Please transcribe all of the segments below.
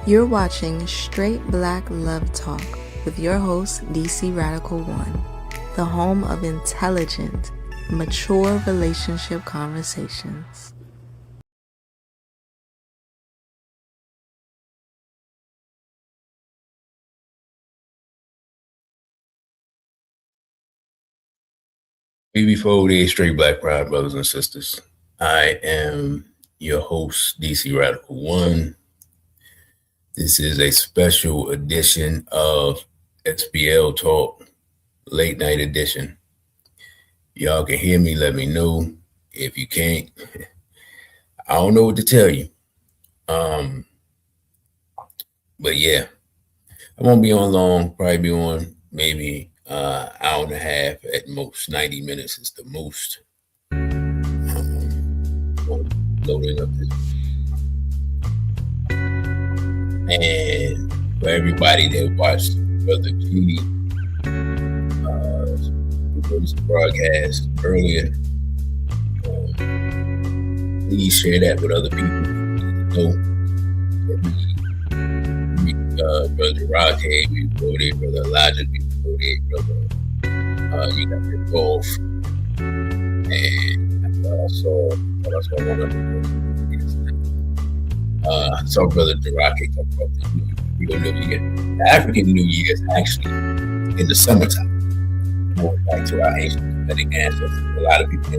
You're watching Straight Black Love Talk with your host, DC Radical One, the home of intelligent, mature relationship conversations. Before the Straight Black Pride brothers and sisters, I am your host, DC Radical One. This is a special edition of SBL Talk, late night edition. Y'all can hear me, let me know. If you can't, I don't know what to tell you. But yeah, I won't be on long, probably be on maybe hour and a half at most. 90 minutes is the most. Loading up this. And for everybody that watched Brother Judy broadcast earlier, please share that with other people. Brother Rocky, we voted, Brother Elijah, we voted, Brother you got involved. And I saw one of them. I saw Brother Duraki talk about the New Year. The African New Year is actually in the summertime. Going back to our ancient Semitic ancestors. A lot of people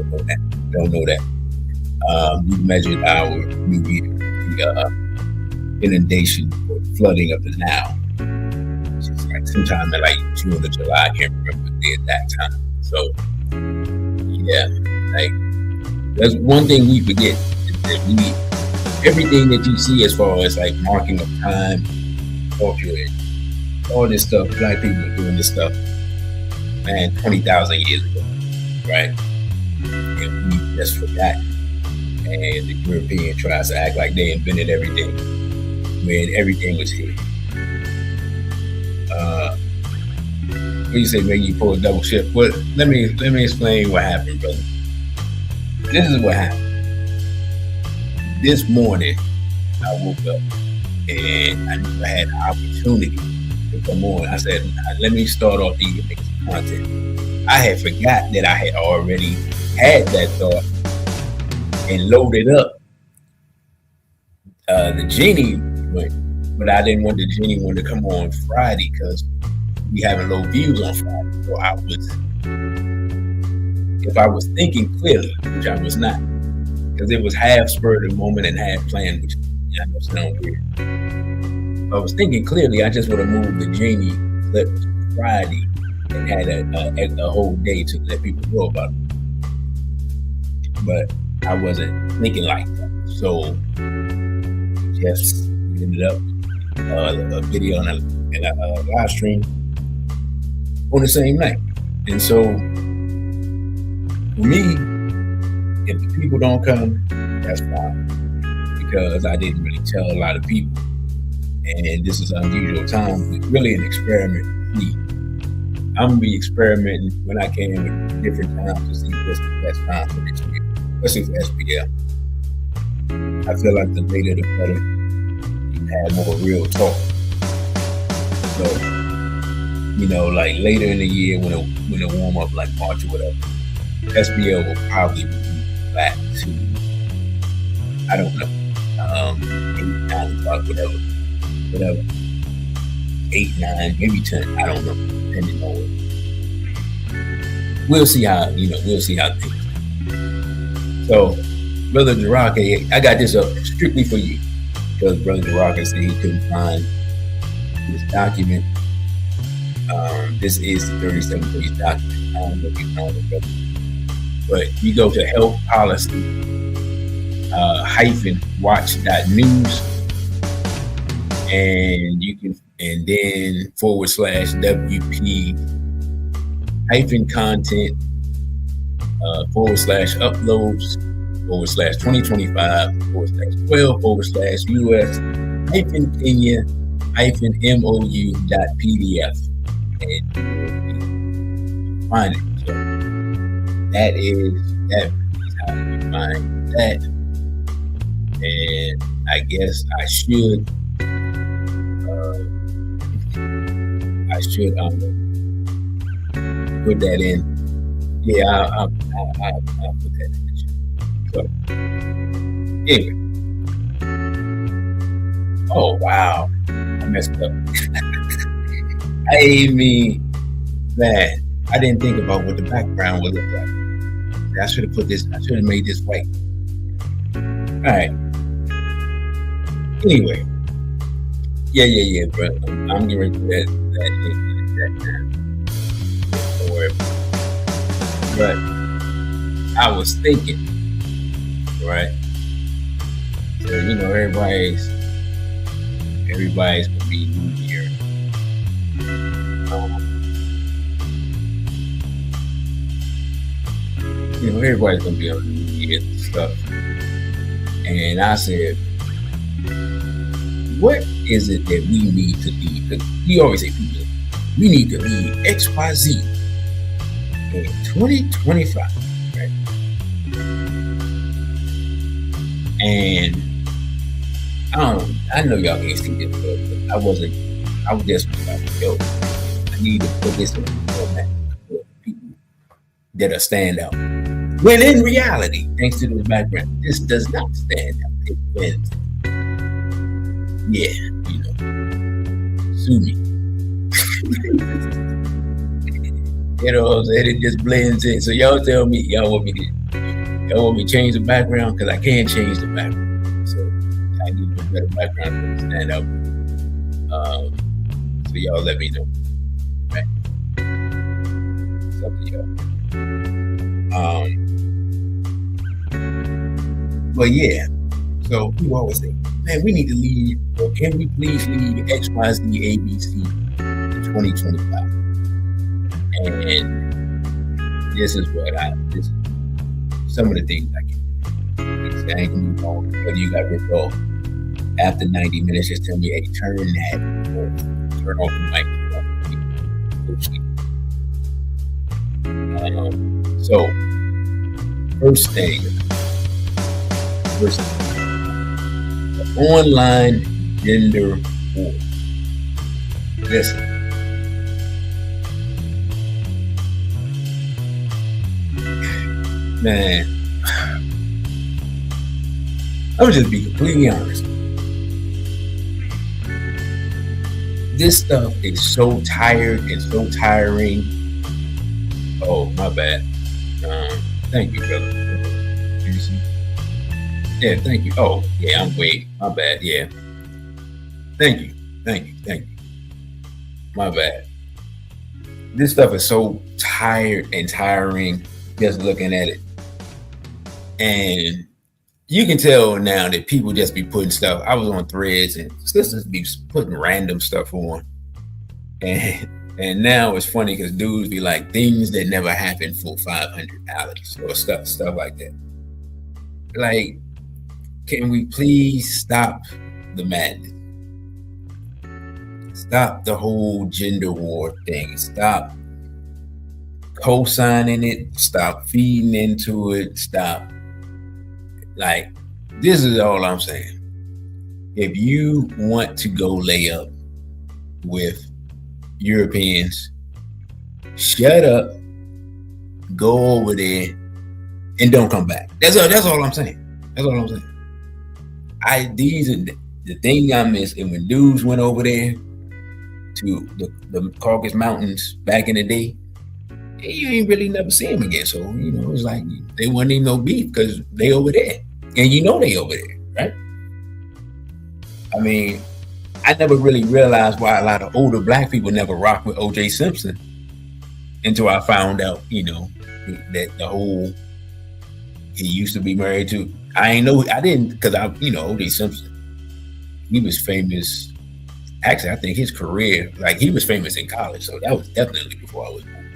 don't know that. We measured our New Year, the inundation or flooding of the Nile. It's like sometime in like June or July. I can't remember the day at that time. So yeah, like that's one thing we forget is that everything that you see as far as like marking of time, culture, and all this stuff, black people are doing this stuff, man, 20,000 years ago, right? And we just forgot. And the European tries to act like they invented everything. when everything was hit. What you say, maybe you pull a double shift? Well, let me explain what happened, brother. This is what happened. This morning, I woke up and I knew I had the opportunity to come on. I said, let me start off these content. I had forgot that I had already had that thought and loaded up the Genie one, but I didn't want the Genie one to come on Friday because we having low views on Friday. So if I was thinking clearly, which I was not, because it was half spur of the moment and half planned, which I know sounds weird. If I was thinking clearly, I just would have moved the Genie clip Friday and had a whole day to let people know about it. But I wasn't thinking like that. So just ended up a video and a live stream on the same night. And so for me, if the people don't come, that's fine, because I didn't really tell a lot of people, and this is unusual time. It's really an experiment for me. I'm gonna be experimenting when I can with different times to see what's the best time for this year, especially for SBL. I feel like the later the better. You have more real talk. So, like later in the year when it warm up, like March or whatever, SBL will probably be back to, I don't know, 8, 9 o'clock, whatever. 8, 9, maybe 10, I don't know, depending on what. We'll see how things. So, Brother Jarake, I got this up strictly for you, because Brother Jarake said he couldn't find this document. This is the 37-page document. I don't know if you know it, brother. But you go to health policy -watch.news, and you can, and then /WP -content /uploads /2025 /12 /US Kenya -MOU.pdf, and you find it. So that is how you find that. And I guess I should put that in. Yeah, I'll put that in. So anyway. Oh wow, I messed up. I mean, man, I didn't think about what the background would look like. I should have made this white. All right. Anyway, yeah, bro. I'm getting to that now. Don't worry. But I was thinking, right? So everybody's gonna be New Year. Everybody's gonna be on New Year stuff. And I said, what is it that we need to lead? Because we always say, people, we need to lead XYZ in 2025, right? And I know y'all can't see this, but I was just like, yo, I need to put this in the format for people that are stand out. When in reality, thanks to this background, this does not stand out. It blends. Yeah, sue me. You know what I'm saying? It just blends in. So y'all tell me, y'all want me to change the background? Because I can't change the background. So I need a better background to stand out. So y'all let me know. Right? It's up to y'all. But yeah, so people always say, man, we need to lead, or can we please lead XYZ ABC in 2025? And this is some of the things I can do. I ain't gonna be wrong, whether you got ripped off After 90 minutes, just tell me, hey, turn that off. Turn off the mic. Go to sleep. So, first thing, the online gender war. Listen. Man, I'm gonna just be completely honest. This stuff is so tired and so tiring. Oh, my bad. Thank you, brother. Yeah, thank you. Oh, yeah, I'm way. My bad. Yeah. Thank you. My bad. This stuff is so tired and tiring just looking at it. And you can tell now that people just be putting stuff. I was on Threads and sisters be putting random stuff on. And now it's funny because dudes be like things that never happened for $500 or stuff like that. Like, can we please stop the madness? Stop the whole gender war thing. Stop co-signing it. Stop feeding into it. Stop. Like, this is all I'm saying. If you want to go lay up with Europeans, shut up, go over there, and don't come back. That's all I'm saying. These are the thing I miss. And when dudes went over there to the Caucasus Mountains back in the day, you ain't really never see them again. So, it's like they wasn't even no beef because they over there. And they over there, right? I mean, I never really realized why a lot of older black people never rock with O.J. Simpson until I found out, that the whole, he used to be married to, I didn't, because O.J. Simpson, he was famous. Actually, I think his career, like he was famous in college, so that was definitely before I was born.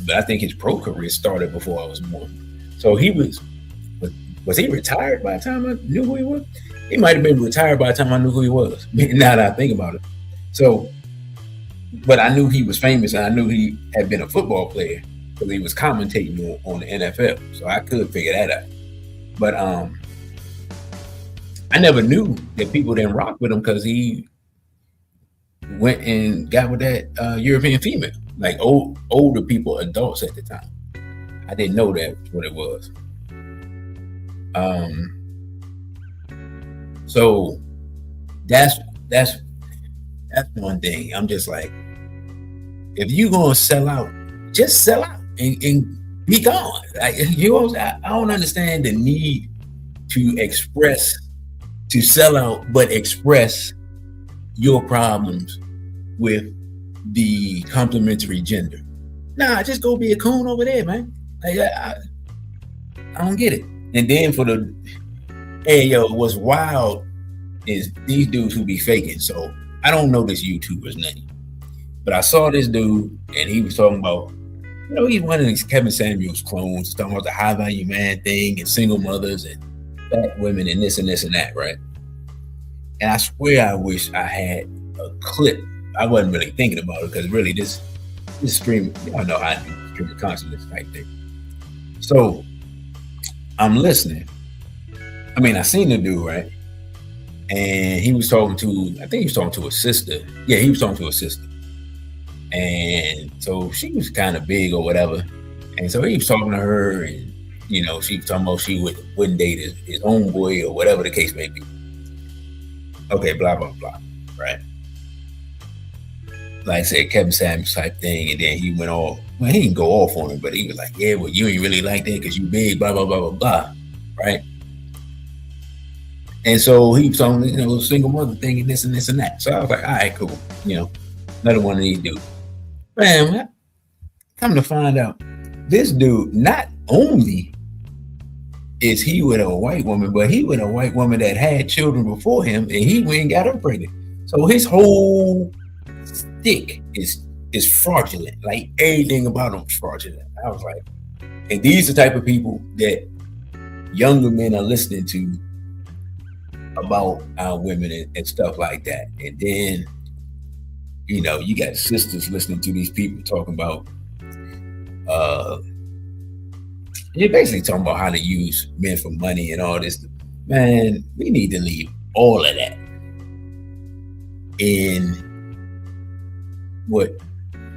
But I think his pro career started before I was born. So he was he retired by the time I knew who he was? He might have been retired by the time I knew who he was. Now that I think about it. So, but I knew he was famous and I knew he had been a football player because he was commentating on the NFL. So I could figure that out. But I never knew that people didn't rock with him because he went and got with that European female, like older people, adults at the time. I didn't know that's what it was. So that's one thing. I'm just like, if you gonna sell out, just sell out and be gone. Like, I don't understand the need to sell out, but express your problems with the complementary gender. Nah, just go be a coon over there, man. Like, I don't get it. And then what's wild is these dudes who be faking. So I don't know this YouTuber's name, but I saw this dude and he was talking about, he's one of these Kevin Samuels clones, talking about the high value man thing and single mothers and fat women and this and this and that, right? And I swear I wish I had a clip. I wasn't really thinking about it because really this stream, y'all know how I do stream of consciousness type thing. So I'm listening. I mean, I seen the dude, right? And he was talking to, I think he was talking to a sister. Yeah, he was talking to a sister. And so she was kind of big or whatever. And so he was talking to her and, she was talking about she wouldn't date his own boy or whatever the case may be. Okay, blah, blah, blah, right? Like I said, Kevin Samuels type thing. And then he went off. Well, he didn't go off on him, but he was like, yeah, well, you ain't really like that because you big, blah, blah, blah, blah, blah, right? And so he was talking, single mother thing and this and this and that. So I was like, all right, cool. Another one of these dudes. Man, come to find out, this dude, not only is he with a white woman, but he with a white woman that had children before him and he went and got her pregnant. So his whole stick is fraudulent. Like everything about him is fraudulent. I was like, and these are the type of people that younger men are listening to about our women and stuff like that. And then, you got sisters listening to these people talking about, you're basically talking about how to use men for money and all this. Man, we need to leave all of that in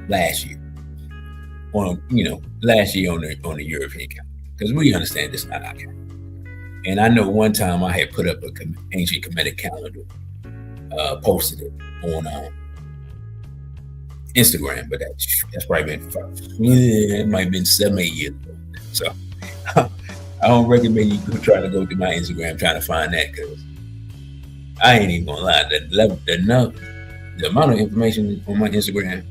last year on the European calendar, because we understand this not our calendar. And I know one time I had put up an ancient Kemetic calendar, posted it on Instagram, but that's probably been it might have been 7-8 years ago. So I don't recommend you try to go to my Instagram trying to find that, because I ain't even gonna lie. The amount of information on my Instagram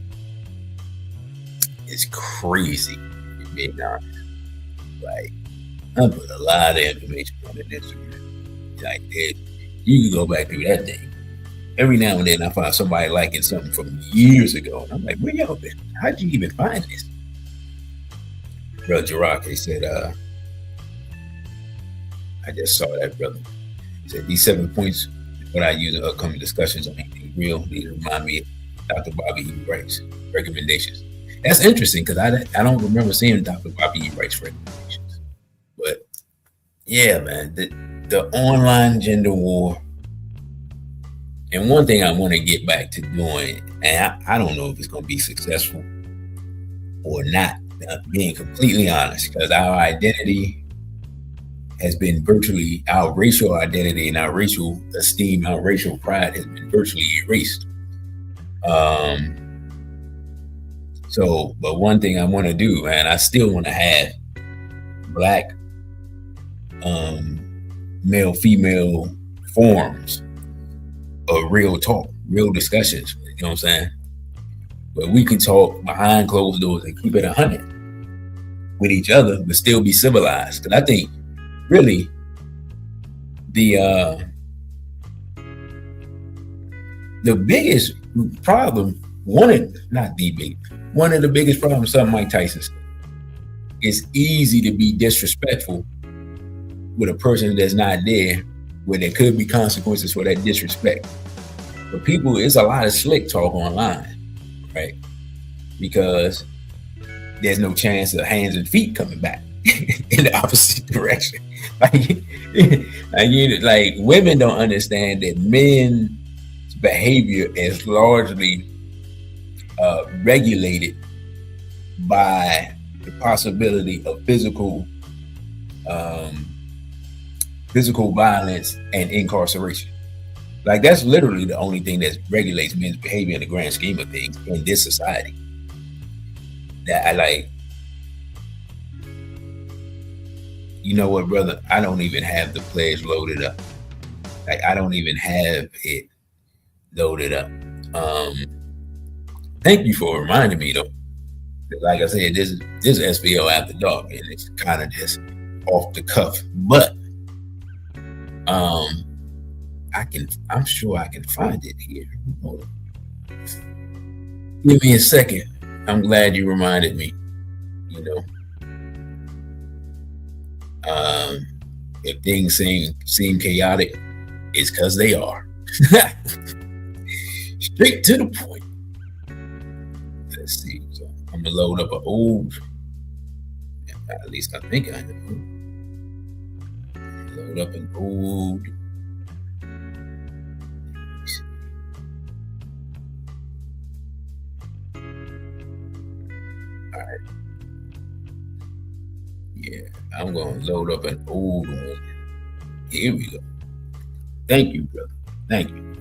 is crazy, to be honest. Like, I put a lot of information on Instagram. Like, you can go back through that thing. Every now and then I find somebody liking something from years ago. And I'm like, where y'all been? How'd you even find this? Brother Jirake said, I just saw that, brother. He said, these 7 points, what I use in upcoming discussions on anything real, these remind me of Dr. Bobby E. Wright's recommendations. That's interesting, because I don't remember seeing Dr. Bobby E. Wright's recommendations. But yeah, man, the online gender war. And one thing I want to get back to doing, and I don't know if it's going to be successful or not, being completely honest, because our identity has been virtually, our racial identity and our racial esteem, our racial pride has been virtually erased. But one thing I want to do, man, I still want to have Black male-female forums of real talk, real discussions, you know what I'm saying? Where we can talk behind closed doors and keep it 100 with each other, but still be civilized. Because I think, really, the biggest problem, one of the biggest problems, something Mike Tyson said, it's easy to be disrespectful with a person that's not there, where there could be consequences for that disrespect. But people, it's a lot of slick talk online, right? Because there's no chance of hands and feet coming back in the opposite direction. Like women don't understand that men's behavior is largely regulated by the possibility of physical violence and incarceration. Like, that's literally the only thing that regulates men's behavior in the grand scheme of things in this society. That I like. You know what, brother? I don't even have the pledge loaded up. Like, I don't even have it loaded up. Thank you for reminding me, though. Like I said, this is SBL After Dark, and it's kind of just off the cuff. But I'm sure I can find it here. Hold on. Give me a second. I'm glad you reminded me. If things seem chaotic, it's because they are. Straight to the point. Let's see. So I'm gonna load up an old. At least I think I know. Load up an old. All right. Yeah, I'm gonna load up an old one. Here we go. Thank you, brother. Thank you.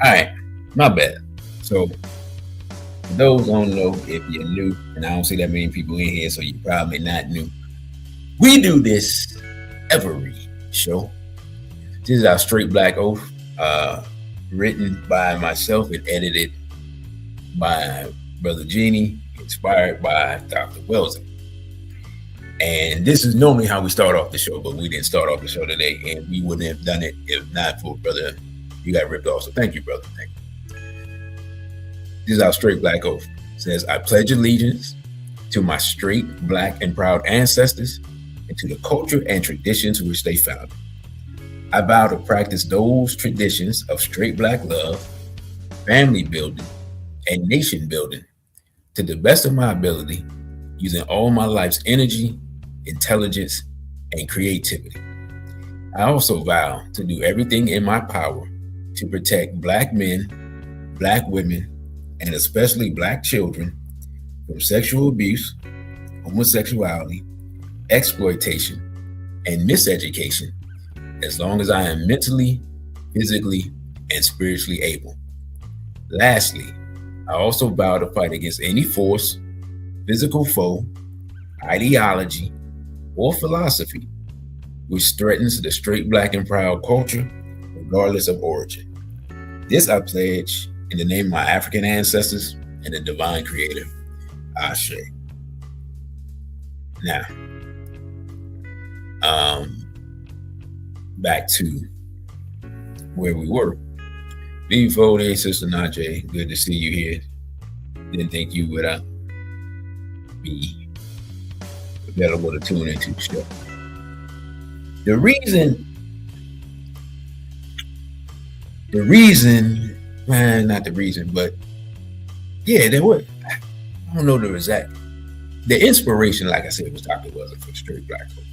All right, my bad. So, for those who don't know, if you're new, and I don't see that many people in here, so you're probably not new. We do this every show. This is our Straight Black Oath, written by myself and edited by Brother Genie, inspired by Dr. Wellesley. And this is normally how we start off the show, but we didn't start off the show today, and we wouldn't have done it if not for brother. You got ripped off, so thank you, brother. Thank you. This is our Straight Black Oath. It says, I pledge allegiance to my straight, black, and proud ancestors and to the culture and traditions which they founded. I vow to practice those traditions of straight Black love, family building, and nation building to the best of my ability, using all my life's energy, intelligence, and creativity. I also vow to do everything in my power to protect Black men, Black women, and especially Black children from sexual abuse, homosexuality, exploitation, and miseducation, as long as I am mentally, physically, and spiritually able. Lastly, I also vow to fight against any force, physical foe, ideology, or philosophy which threatens the straight Black and proud culture, regardless of origin. This I pledge in the name of my African ancestors and the divine creator, Ashe. Now, back to where we were. Before day, Sister Najee, good to see you here. Didn't think you would be available to tune into the show. The reason, not the reason, but yeah, there was, I don't know the exact, the inspiration, like I said, was Dr. Wesley for straight Black folk.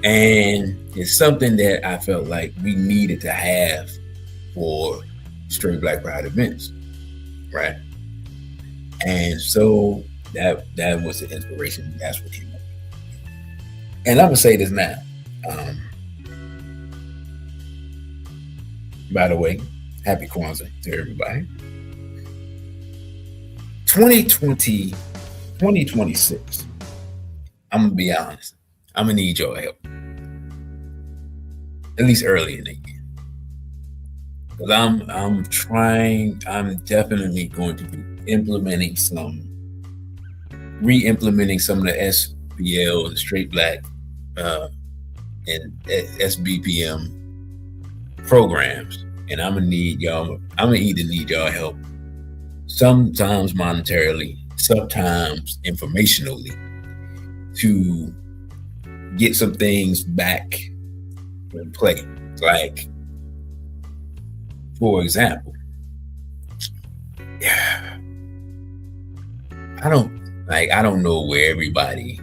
And it's something that I felt like we needed to have for straight Black pride events, right? And so that was the inspiration. That's what came up. And I'm gonna say this now. By the way, happy Kwanzaa to everybody. 2026. I'm gonna be honest. I'm gonna need your help. At least early in the year. Because I'm definitely going to be re-implementing some of the SBL, the straight Black and SBPM programs. And I'm gonna either need y'all help, sometimes monetarily, sometimes informationally, to get some things back in play. Like, for example, I don't know where everybody,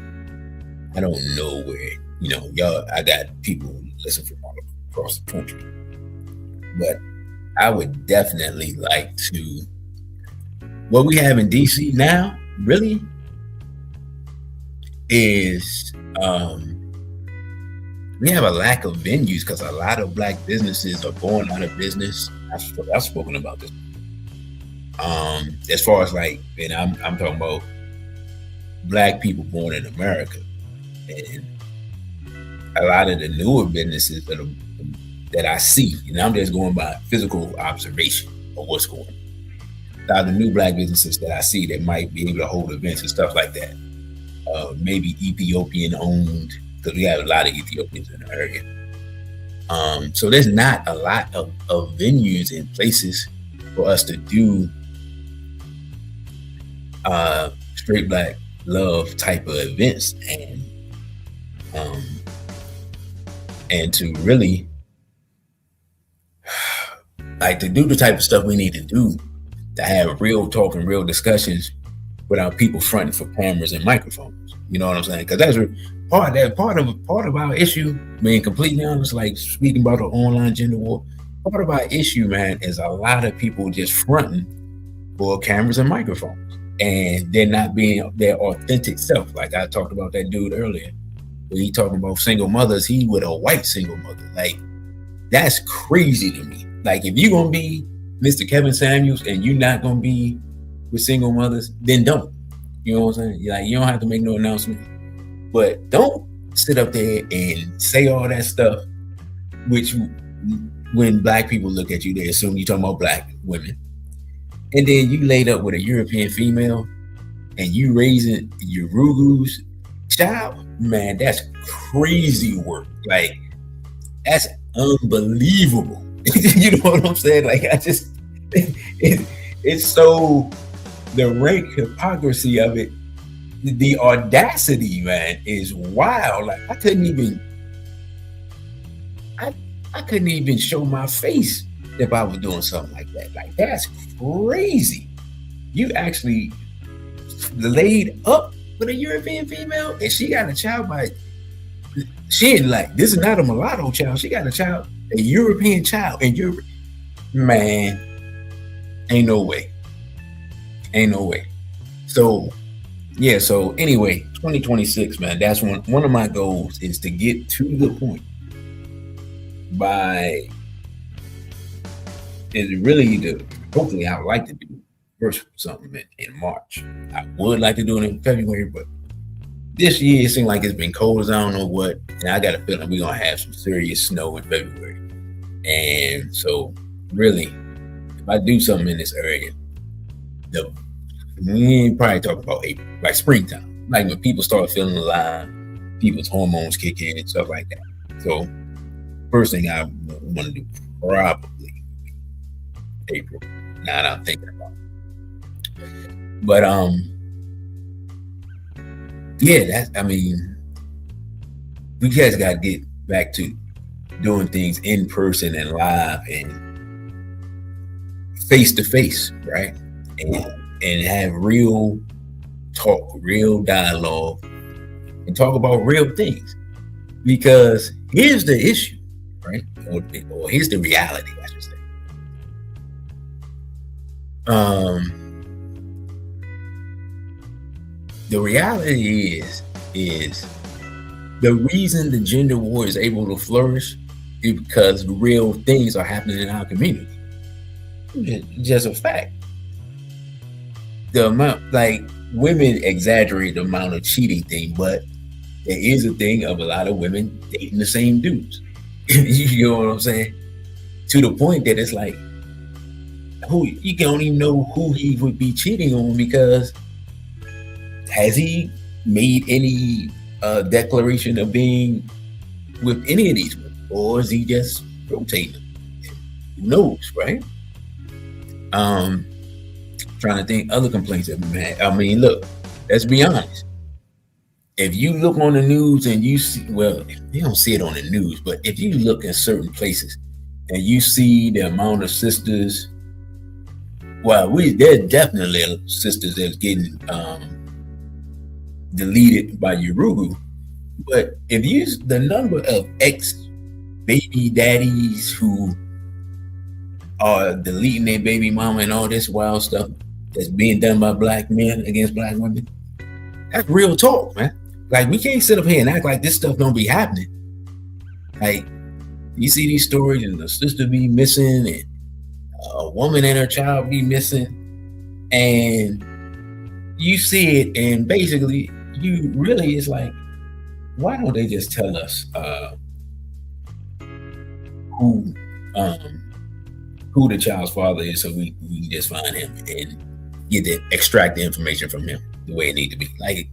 I don't know where, y'all, I got people who listen from all across the country. But I would definitely like to, what we have in DC now, really, is we have a lack of venues because a lot of Black businesses are going out of business. I've spoken about this. As far as like, and I'm talking about Black people born in America, and a lot of the newer businesses that I see, and I'm just going by physical observation of what's going on. A lot of the new Black businesses that I see that might be able to hold events and stuff like that, maybe Ethiopian owned, because we have a lot of Ethiopians in the area. So there's not a lot of venues and places for us to do straight Black love type of events, and to really like to do the type of stuff we need to do to have real talk and real discussions without people fronting for cameras and microphones. You know what I'm saying? Because that's part of our issue, being completely honest, like speaking about the online gender war, part of our issue, man, is a lot of people just fronting for cameras and microphones, and they're not being their authentic self. Like I talked about that dude earlier, when he talking about single mothers, he with a white single mother. Like, that's crazy to me. Like, if you're gonna be Mr. Kevin Samuels and you're not gonna be with single mothers, then don't. You know what I'm saying? Like, you don't have to make no announcement, but don't sit up there and say all that stuff, which when Black people look at you, they assume you're talking about Black women. And then you laid up with a European female and you raising your Rugu's child, man, that's crazy work. Like, that's unbelievable. You know what I'm saying? Like, it's so, the rank hypocrisy of it, the audacity, man, is wild. Like, I couldn't even, I couldn't even show my face if I was doing something like that. Like, that's crazy. You actually laid up with a European female and she got a child by, she ain't like, this is not a mulatto child. She got a European child. And man, ain't no way. So yeah, so anyway, 2026, man, that's one of my goals is to get to the point hopefully I would like to do first something in March. I would like to do it in February, but this year it seems like it's been cold as I don't know what, and I got a feeling we're gonna have some serious snow in February. And so really, if I do something in this area, we probably talk about April, like springtime, like when people start feeling alive, people's hormones kick in and stuff like that. So first thing I want to do probably April. Now that I'm thinking about it. But yeah, we just got to get back to doing things in person and live and face to face, right? And have real talk, real dialogue, and talk about real things. Because here's the issue, right? Or here's the reality, I should say. The reality is the reason the gender war is able to flourish is because real things are happening in our community. It's just a fact. The amount, like, women exaggerate the amount of cheating thing, but there is a thing of a lot of women dating the same dudes. You know what I'm saying? To the point that it's like, you don't even know who he would be cheating on, because has he made any declaration of being with any of these women, or is he just rotating them? Who knows, right? Trying to think other complaints that we had. I mean, look, let's be honest. If you look on the news and you see, well, you don't see it on the news, but if you look in certain places and you see the amount of sisters, well, there's definitely sisters that's getting deleted by Urugu. But if you the number of ex-baby daddies who are deleting their baby mama and all this wild stuff that's being done by black men against black women, that's real talk, man. Like, we can't sit up here and act like this stuff don't be happening. Like, you see these stories and the sister be missing and a woman and her child be missing, and you see it, and basically you really, it's like, why don't they just tell us who the child's father is, so we can just find him and extract the information from him the way it need to be. Like,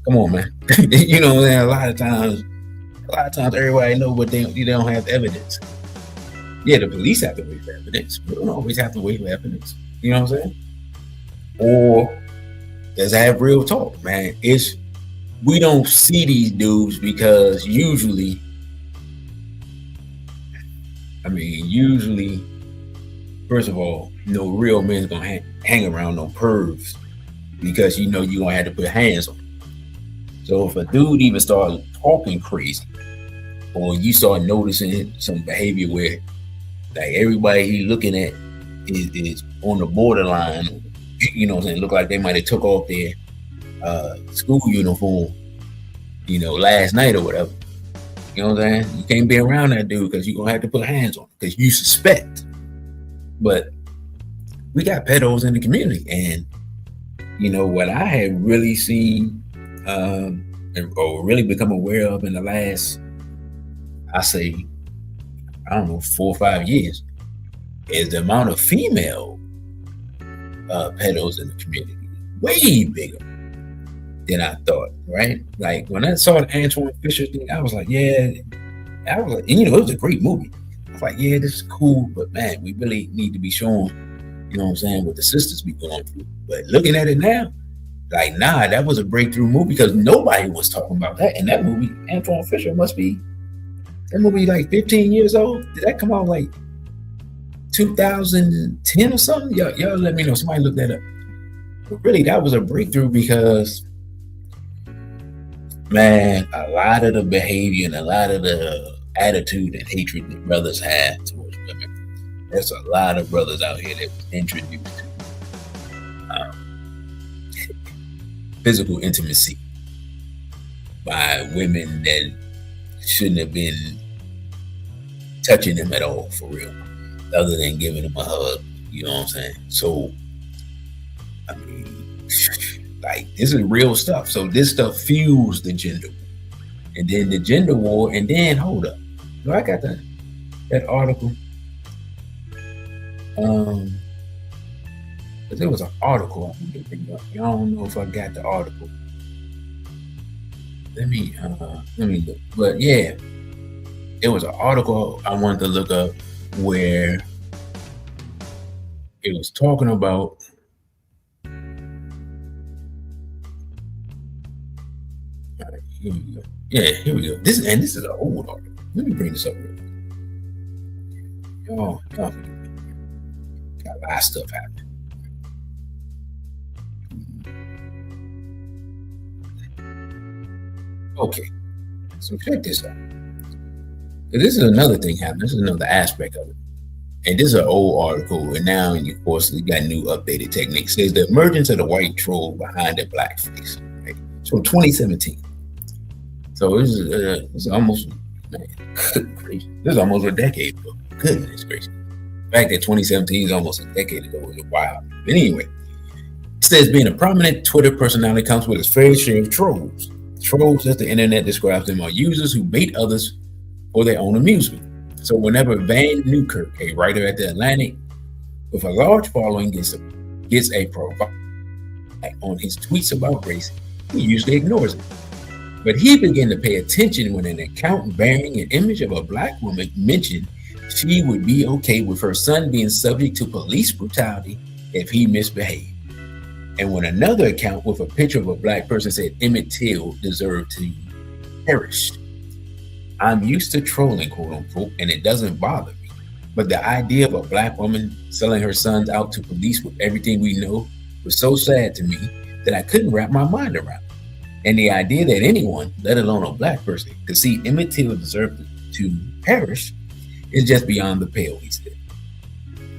come on, man. You know, a lot of times everybody know, but they don't have evidence. Yeah, the police have to wait for evidence. We don't always have to wait for evidence. You know what I'm saying? Or let's have real talk, man. We don't see these dudes because usually, first of all, no real men's gonna hang around no pervs, because you know you're gonna have to put hands on them. So if a dude even starts talking crazy, or you start noticing some behavior where, like, everybody he's looking at is on the borderline, you know what I'm saying, look like they might have took off their school uniform, you know, last night or whatever. You know what I'm saying? You can't be around that dude because you're gonna have to put hands on him because you suspect. But we got pedos in the community, and you know what I have really seen or really become aware of in the last, I say, I don't know, 4 or 5 years, is the amount of female pedos in the community. Way bigger than I thought, right? Like, when I saw the Antoine Fisher thing, I was like, and you know, it was a great movie. I was like, yeah, this is cool, but man, we really need to be showing, you know what I'm saying, what the sisters be going through. But looking at it now, like, nah, that was a breakthrough movie because nobody was talking about that. And that movie, Antoine Fisher must be That movie like 15 years old. Did that come out like 2010 or something? Y'all let me know. Somebody look that up. But really, that was a breakthrough because, man, a lot of the behavior and a lot of the attitude and hatred that brothers have towards women, there's a lot of brothers out here that was introduced to physical intimacy by women that shouldn't have been touching them at all, for real, other than giving them a hug. You know what I'm saying? So, I mean, like, this is real stuff. So this stuff fuels the gender war, and then the gender war, and then hold up, no, I got that article. But there was an article I need to bring up. I don't know if I got the article. Let me look. But yeah, it was an article I wanted to look up where it was talking about here we go. Yeah, here we go. This is an old article. Let me bring this up real quick. Y'all got a lot of stuff happening. Okay, so check this out. This is another thing happening. This is another aspect of it. And this is an old article, and now, of course, we got new updated techniques. It says the emergence of the white troll behind the black face. Right? It's from 2017. So this is almost, man, crazy. This is almost a decade ago. Goodness gracious. The fact that 2017 is almost a decade ago is wild. But anyway, it says being a prominent Twitter personality comes with its fair share of trolls. Trolls, as the internet describes them, are users who bait others for their own amusement. So whenever Van Newkirk, a writer at The Atlantic with a large following, gets a profile on his tweets about race, he usually ignores it. But he began to pay attention when an account bearing an image of a black woman mentioned she would be okay with her son being subject to police brutality if he misbehaved. And when another account with a picture of a black person said Emmett Till deserved to perish. I'm used to trolling, quote unquote, and it doesn't bother me. But the idea of a black woman selling her sons out to police with everything we know was so sad to me that I couldn't wrap my mind around it. And the idea that anyone, let alone a black person, could see Emmett Till deserved to perish is just beyond the pale, he said.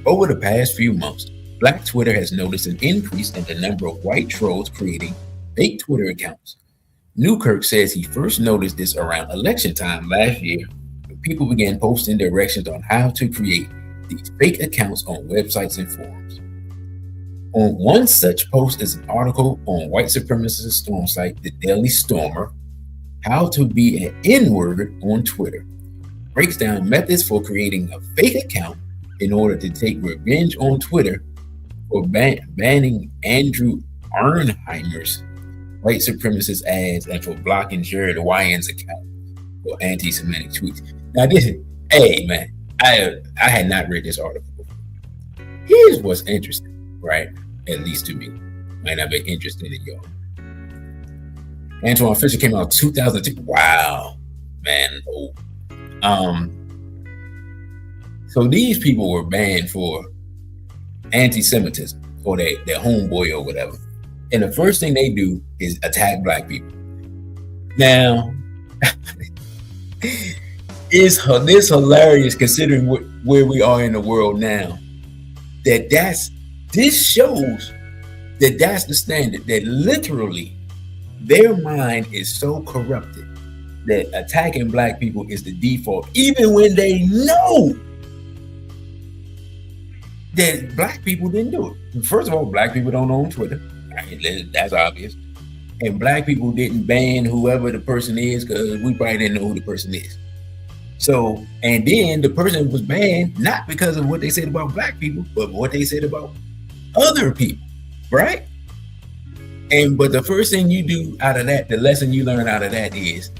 Over the past few months, Black Twitter has noticed an increase in the number of white trolls creating fake Twitter accounts. Newkirk says he first noticed this around election time last year when people began posting directions on how to create these fake accounts on websites and forums. On one such post is an article on white supremacist storm site, the Daily Stormer, How to Be an N-Word on Twitter. Breaks down methods for creating a fake account in order to take revenge on Twitter for banning Andrew Arnheimer's white supremacist ads and for blocking Jared Wyann's account for anti-Semitic tweets. Now this is, hey man, I had not read this article before. Here's what's interesting, right? At least to me. Might not be interesting to y'all. Antoine Fisher came out 2002. Wow, man. So these people were banned for anti-Semitism or their homeboy or whatever. And the first thing they do is attack black people. Now, it's hilarious considering where we are in the world now. This shows that that's the standard, that literally their mind is so corrupted that attacking black people is the default, even when they know that black people didn't do it. First of all, black people don't own Twitter. That's obvious. And black people didn't ban whoever the person is because we probably didn't know who the person is. So, and then the person was banned not because of what they said about black people, but what they said about other people, right? But the first thing you do out of that, the lesson you learn out of that is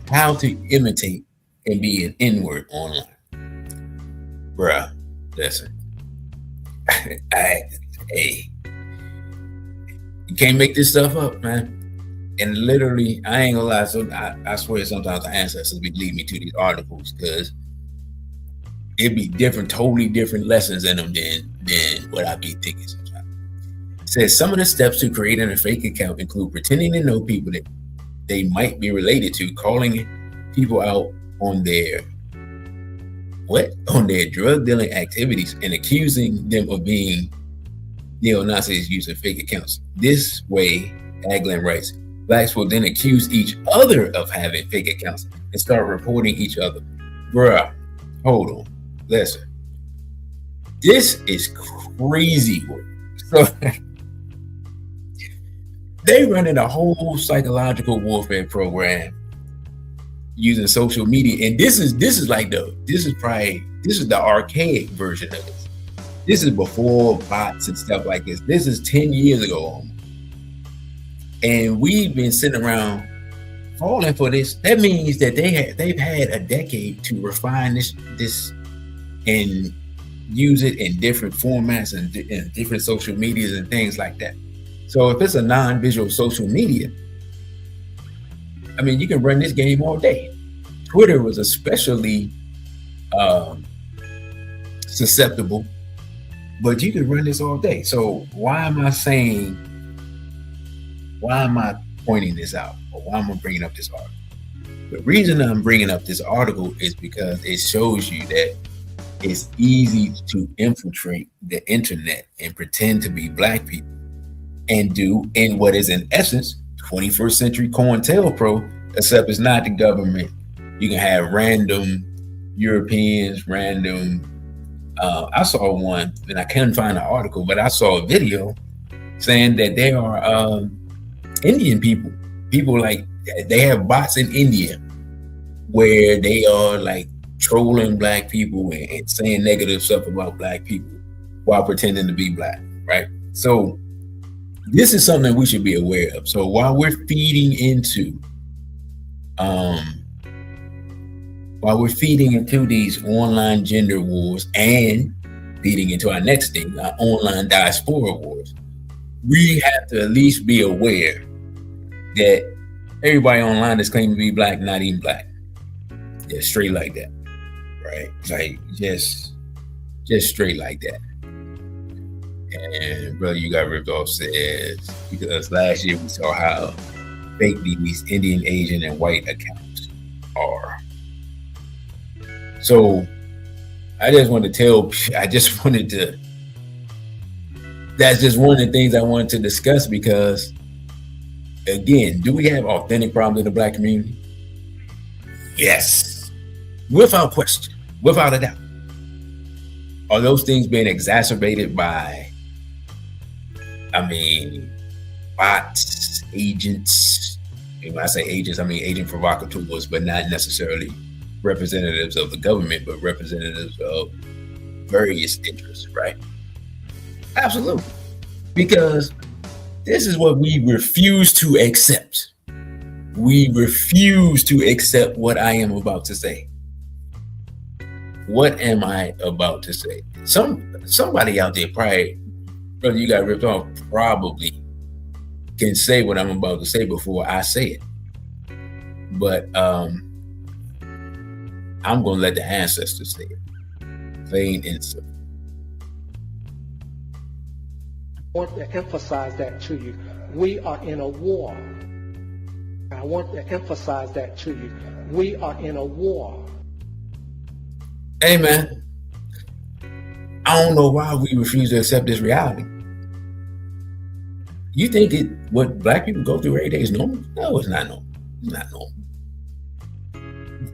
how to imitate and be an N-word online. Bruh, listen. Hey, you can't make this stuff up, man. And literally, I ain't gonna lie. So I swear, sometimes the ancestors be lead me to these articles because it'd be totally different lessons in them than what I be thinking sometimes. It says some of the steps to creating a fake account include pretending to know people that they might be related to, calling people out on their drug dealing activities, and accusing them of being neo-Nazis using fake accounts. This way, Agland writes, blacks will then accuse each other of having fake accounts and start reporting each other. Bruh, hold on. Listen. This is crazy work. So they running a whole psychological warfare program using social media. And this is the archaic version of this. This is before bots and stuff like this. This is 10 years ago. And we've been sitting around falling for this. That means that they've had a decade to refine this and use it in different formats and in different social medias and things like that. So if it's a non-visual social media, I mean, you can run this game all day. Twitter was especially susceptible, but you can run this all day. So why am I pointing this out, or why am I bringing up this article? The reason I'm bringing up this article is because it shows you that it's easy to infiltrate the internet and pretend to be black people and do in what is in essence 21st century COINTELPRO, except it's not the government. You can have random Europeans, I saw one, and I couldn't find an article, but I saw a video saying that there are Indian people like, they have bots in India where they are like trolling black people and saying negative stuff about black people while pretending to be black, right? So this is something we should be aware of. So while we're feeding into these online gender wars and feeding into our next thing, our online diaspora wars, we have to at least be aware that everybody online that's claiming to be black, not even black. Yeah, straight like that, right? Like just straight like that. And brother, you got ripped off says, because last year we saw how fake these Indian, Asian, and white accounts are. So that's just one of the things I wanted to discuss, because again, do we have authentic problems in the black community? Yes, without question, without a doubt. Are those things being exacerbated by, bots, agents? And when I say agents, I mean agent provocateurs, but not necessarily representatives of the government, but representatives of various interests, right? Absolutely. Because this is what we refuse to accept. We refuse to accept what I am about to say. What am I about to say? Somebody out there probably, brother, you got ripped off, probably can say what I'm about to say before I say it. But I'm going to let the ancestors say it. Plain and simple. I want to emphasize that to you. We are in a war. I want to emphasize that to you. We are in a war. Hey, man. I don't know why we refuse to accept this reality. You think what black people go through every day is normal? No, it's not normal. It's not normal.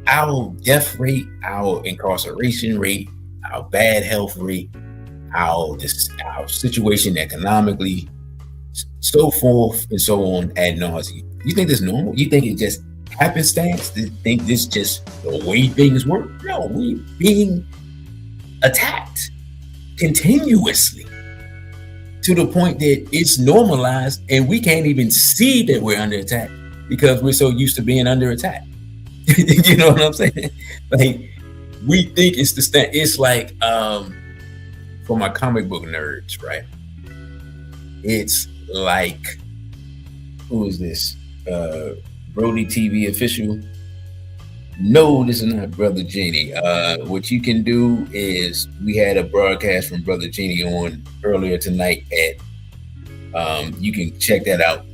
Our death rate, our incarceration rate, our bad health rate, our situation economically, so forth and so on ad nauseum. You think this normal? You think it just happenstance? You think this just the way things work? No, we being attacked continuously to the point that it's normalized and we can't even see that we're under attack because we're so used to being under attack. You know what I'm saying? Like, we think it's it's like, for my comic book nerds, right? It's like, who is this? Brody TV official. No, this is not Brother Genie. What you can do is, we had a broadcast from Brother Genie on earlier tonight at, you can check that out.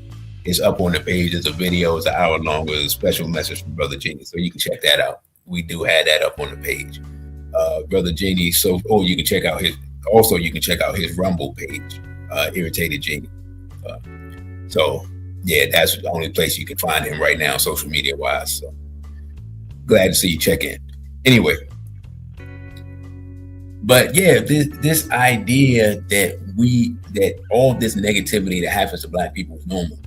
It's up on the page. It's a video. It's an hour long with a special message from Brother Genie. So you can check that out. We do have that up on the page. Brother Genie. So, you can check out his Rumble page, Irritated Genie. So yeah, that's the only place you can find him right now, social media wise. So glad to see you check in. Anyway, but yeah, this idea that all this negativity that happens to Black people is normal.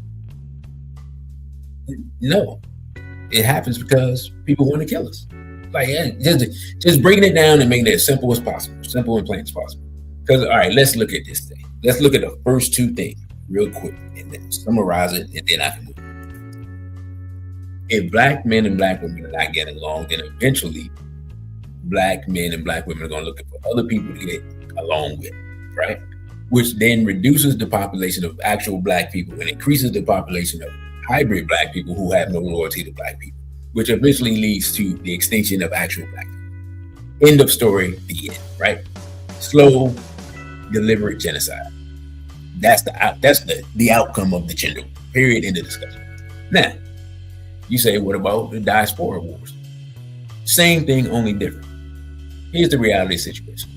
No, it happens because people want to kill us. Like, just breaking it down and making it as simple as possible, simple and plain as possible. Because, all right, let's look at this thing. Let's look at the first two things real quick and then summarize it, and then I can move. If Black men and Black women are not getting along, then eventually Black men and Black women are going to look for other people to get along with, right? Which then reduces the population of actual Black people and increases the population of hybrid Black people who have no loyalty to Black people, which eventually leads to the extinction of actual Black people. End of story, the end, right? Slow, deliberate genocide. That's the outcome of the gender, period, end of discussion. Now, you say, what about the diaspora wars? Same thing, only different. Here's the reality situation.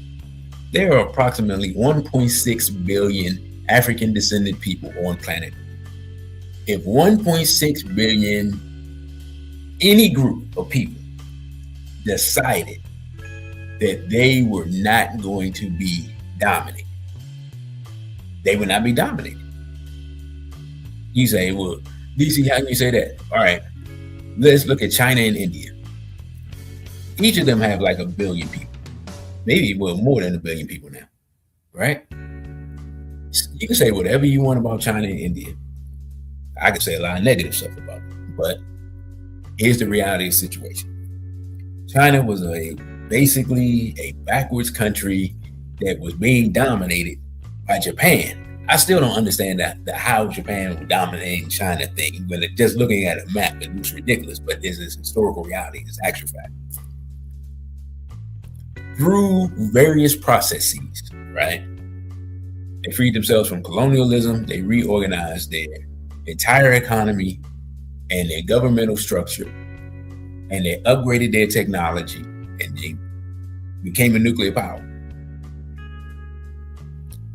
There are approximately 1.6 billion African descendant people on planet. If 1.6 billion, any group of people decided that they were not going to be dominated, they would not be dominated. You say, well, DC, how can you say that? All right, let's look at China and India. Each of them have like 1 billion people. Maybe, well, more than 1 billion people now, right? You can say whatever you want about China and India. I could say a lot of negative stuff about it, but here's the reality of the situation. China was basically a backwards country that was being dominated by Japan. I still don't understand the how Japan was dominating China thing. When just looking at a map, it looks ridiculous, but this is historical reality. It's actual fact. Through various processes, right? They freed themselves from colonialism. They reorganized their entire economy and their governmental structure, and they upgraded their technology, and they became a nuclear power.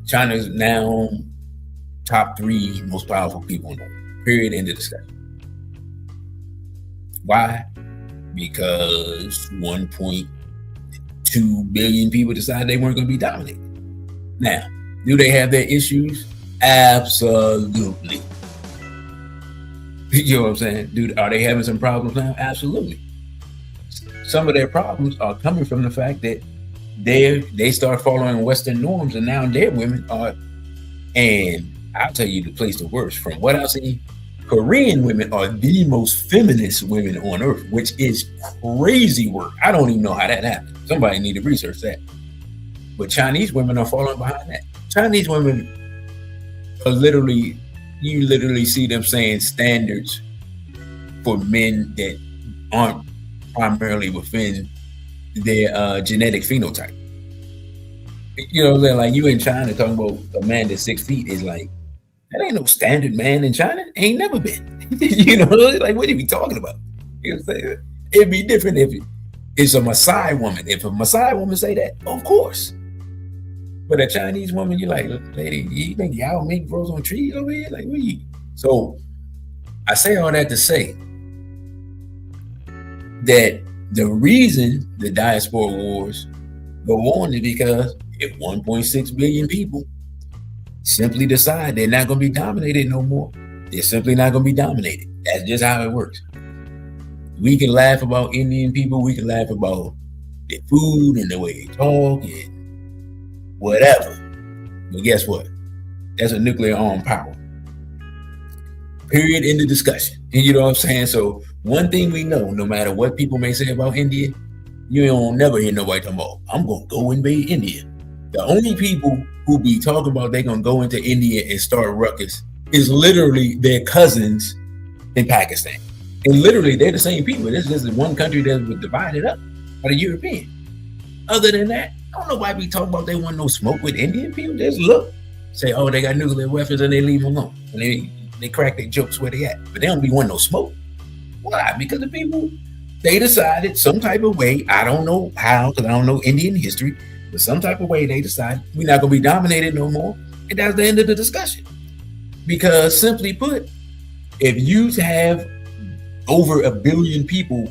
China is now top 3 most powerful people in the world. Period. End of discussion. Why? Because 1.2 billion people decided they weren't going to be dominated. Now, do they have their issues? Absolutely. You know what I'm saying? Are they having some problems now? Absolutely. Some of their problems are coming from the fact that they start following Western norms, and now their women are, and I'll tell you the place the worst. From what I've seen, Korean women are the most feminist women on earth, which is crazy work. I don't even know how that happened. Somebody need to research that. But Chinese women are falling behind that. Chinese women are you literally see them saying standards for men that aren't primarily within their genetic phenotype. You know what I'm saying? Like, you in China talking about a man that's 6 feet is like, that ain't no standard man in China. Ain't never been. You know, like, what are we talking about? You know what I'm saying? It'd be different if it's a Maasai woman. If a Maasai woman say that, of course. But a Chinese woman, you're like, lady, you think y'all make grows on trees over here? Like, what you? So I say all that to say that the reason the diaspora wars go on is because if 1.6 billion people simply decide they're not going to be dominated no more, they're simply not going to be dominated. That's just how it works. We can laugh about Indian people. We can laugh about their food and the way they talk and whatever. But guess what? That's a nuclear armed power. Period. End of discussion. And you know what I'm saying? So one thing we know, no matter what people may say about India, you don't never hear nobody talking about, I'm going to go invade India. The only people who be talking about they're going to go into India and start ruckus is literally their cousins in Pakistan. And literally, they're the same people. This is one country that was divided up by the European. Other than that, I don't know why we talk about they want no smoke with Indian people. Just look, say, oh, they got nuclear weapons, and they leave them alone. And they crack their jokes where they at. But they don't be want no smoke. Why? Because the people, they decided some type of way, I don't know how, because I don't know Indian history, but some type of way they decided we're not going to be dominated no more. And that's the end of the discussion. Because simply put, if you have over 1 billion people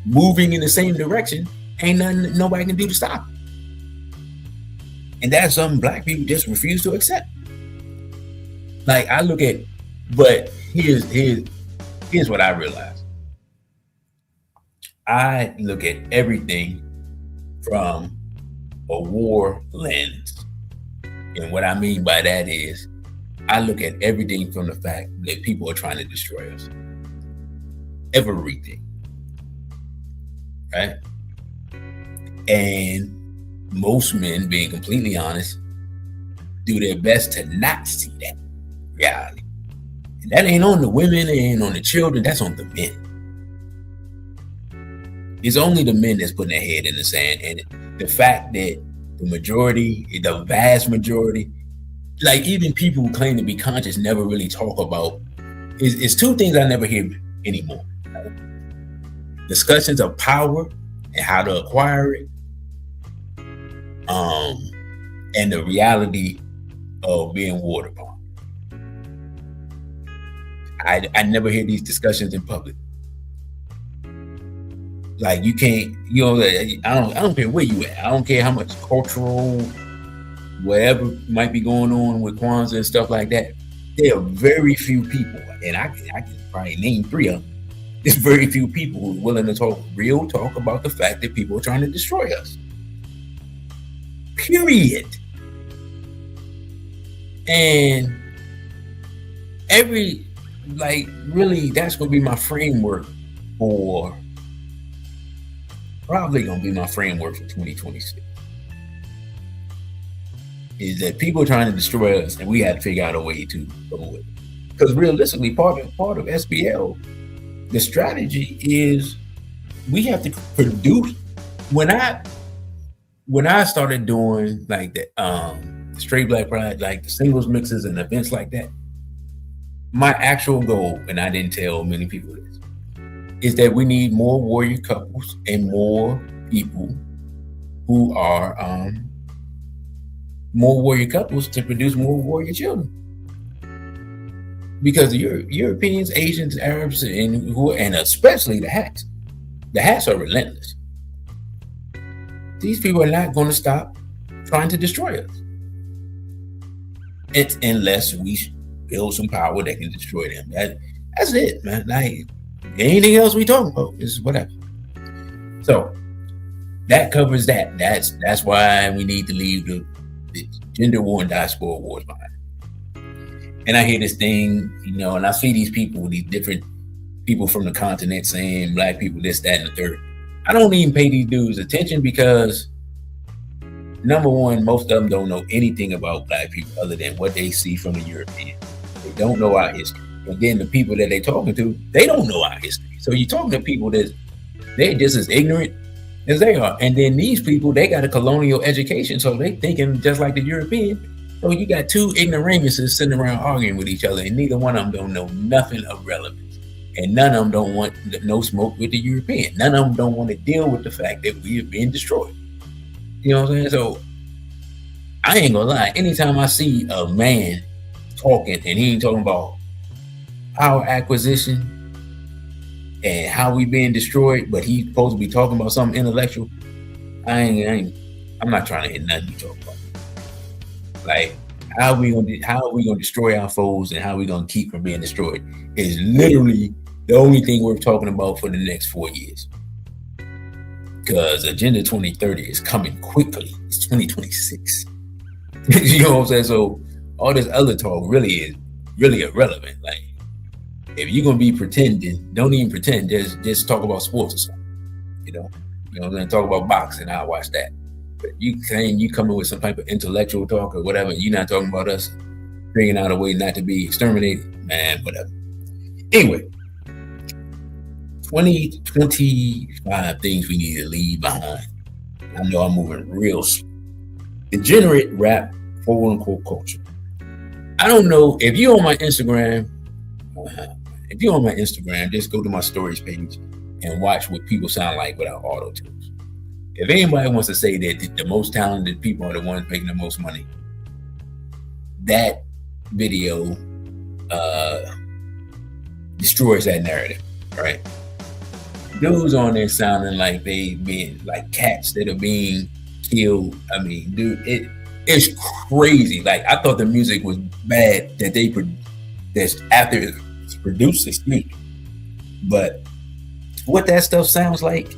moving in the same direction, ain't nothing nobody can do to stop it. And that's something black people just refuse to accept. Like I look at, but here's what I realize. I look at everything from a war lens. And what I mean by that is I look at everything from the fact that people are trying to destroy us. Everything. Right? And most men, being completely honest, do their best to not see that reality. And that ain't on the women, it ain't on the children, that's on the men. It's only the men that's putting their head in the sand. And the fact that the majority, the vast majority, like even people who claim to be conscious never really talk about, is two things I never hear anymore. Right? Discussions of power and how to acquire it, and the reality of being water upon. I never hear these discussions in public. Like you can't, I don't care where you at. I don't care how much cultural, whatever might be going on with Kwanzaa and stuff like that. There are very few people, and I can probably name 3 of them. There's very few people who are willing to talk real talk about the fact that people are trying to destroy us. Period. And really, that's going to be my framework for, probably going to be my framework for 2026. Is that people are trying to destroy us, and we have to figure out a way to go with it. Because realistically, part of SBL, the strategy is we have to produce. When I started doing like the straight black pride, like the singles mixes and events like that, my actual goal, and I didn't tell many people this, is that we need more warrior couples and more people who are more warrior couples to produce more warrior children. Because the Europeans, Asians, Arabs, and especially the hats are relentless. These people are not going to stop trying to destroy us. It's unless we build some power that can destroy them. That's it, man. Like anything else we talk about is whatever. So that covers that. That's why we need to leave the gender war and diaspora wars behind. And I hear this thing, and I see these people, these different people from the continent saying black people this, that, and the third. I don't even pay these dudes attention because, number one, most of them don't know anything about black people other than what they see from the European. They don't know our history. And then the people that they're talking to, they don't know our history. So you're talking to people they're just as ignorant as they are. And then these people, they got a colonial education, so they thinking just like the European. So you got 2 ignoramuses sitting around arguing with each other, and neither one of them don't know nothing of relevance. And none of them don't want no smoke with the European. None of them don't want to deal with the fact that we are being destroyed. You know what I'm saying? So I ain't gonna lie. Anytime I see a man talking and he ain't talking about power acquisition and how we being destroyed, but he's supposed to be talking about something intellectual, I'm not trying to hear nothing you talk about. Like, how are we gonna destroy our foes and how are we gonna keep from being destroyed is literally the only thing we're talking about for the next 4 years. Because Agenda 2030 is coming quickly. It's 2026. You know what I'm saying? So all this other talk really is irrelevant. Like, if you're gonna be pretending, don't even pretend. Just talk about sports or something. You know what I'm saying? Talk about boxing, I'll watch that. But you claim you coming with some type of intellectual talk or whatever, you're not talking about us figuring out a way not to be exterminated, man, whatever. Anyway, 20 to 25 things we need to leave behind. I know I'm moving real slow. Degenerate rap, quote unquote, culture. I don't know if you're on my Instagram. If you're on my Instagram, just go to my stories page and watch what people sound like without auto tunes. If anybody wants to say that the most talented people are the ones making the most money, that video destroys that narrative, right? Dudes on there sounding like they being like cats that are being killed. I mean, dude, it's crazy. Like, I thought the music was bad that they that's after it's produced, excuse me. But what that stuff sounds like,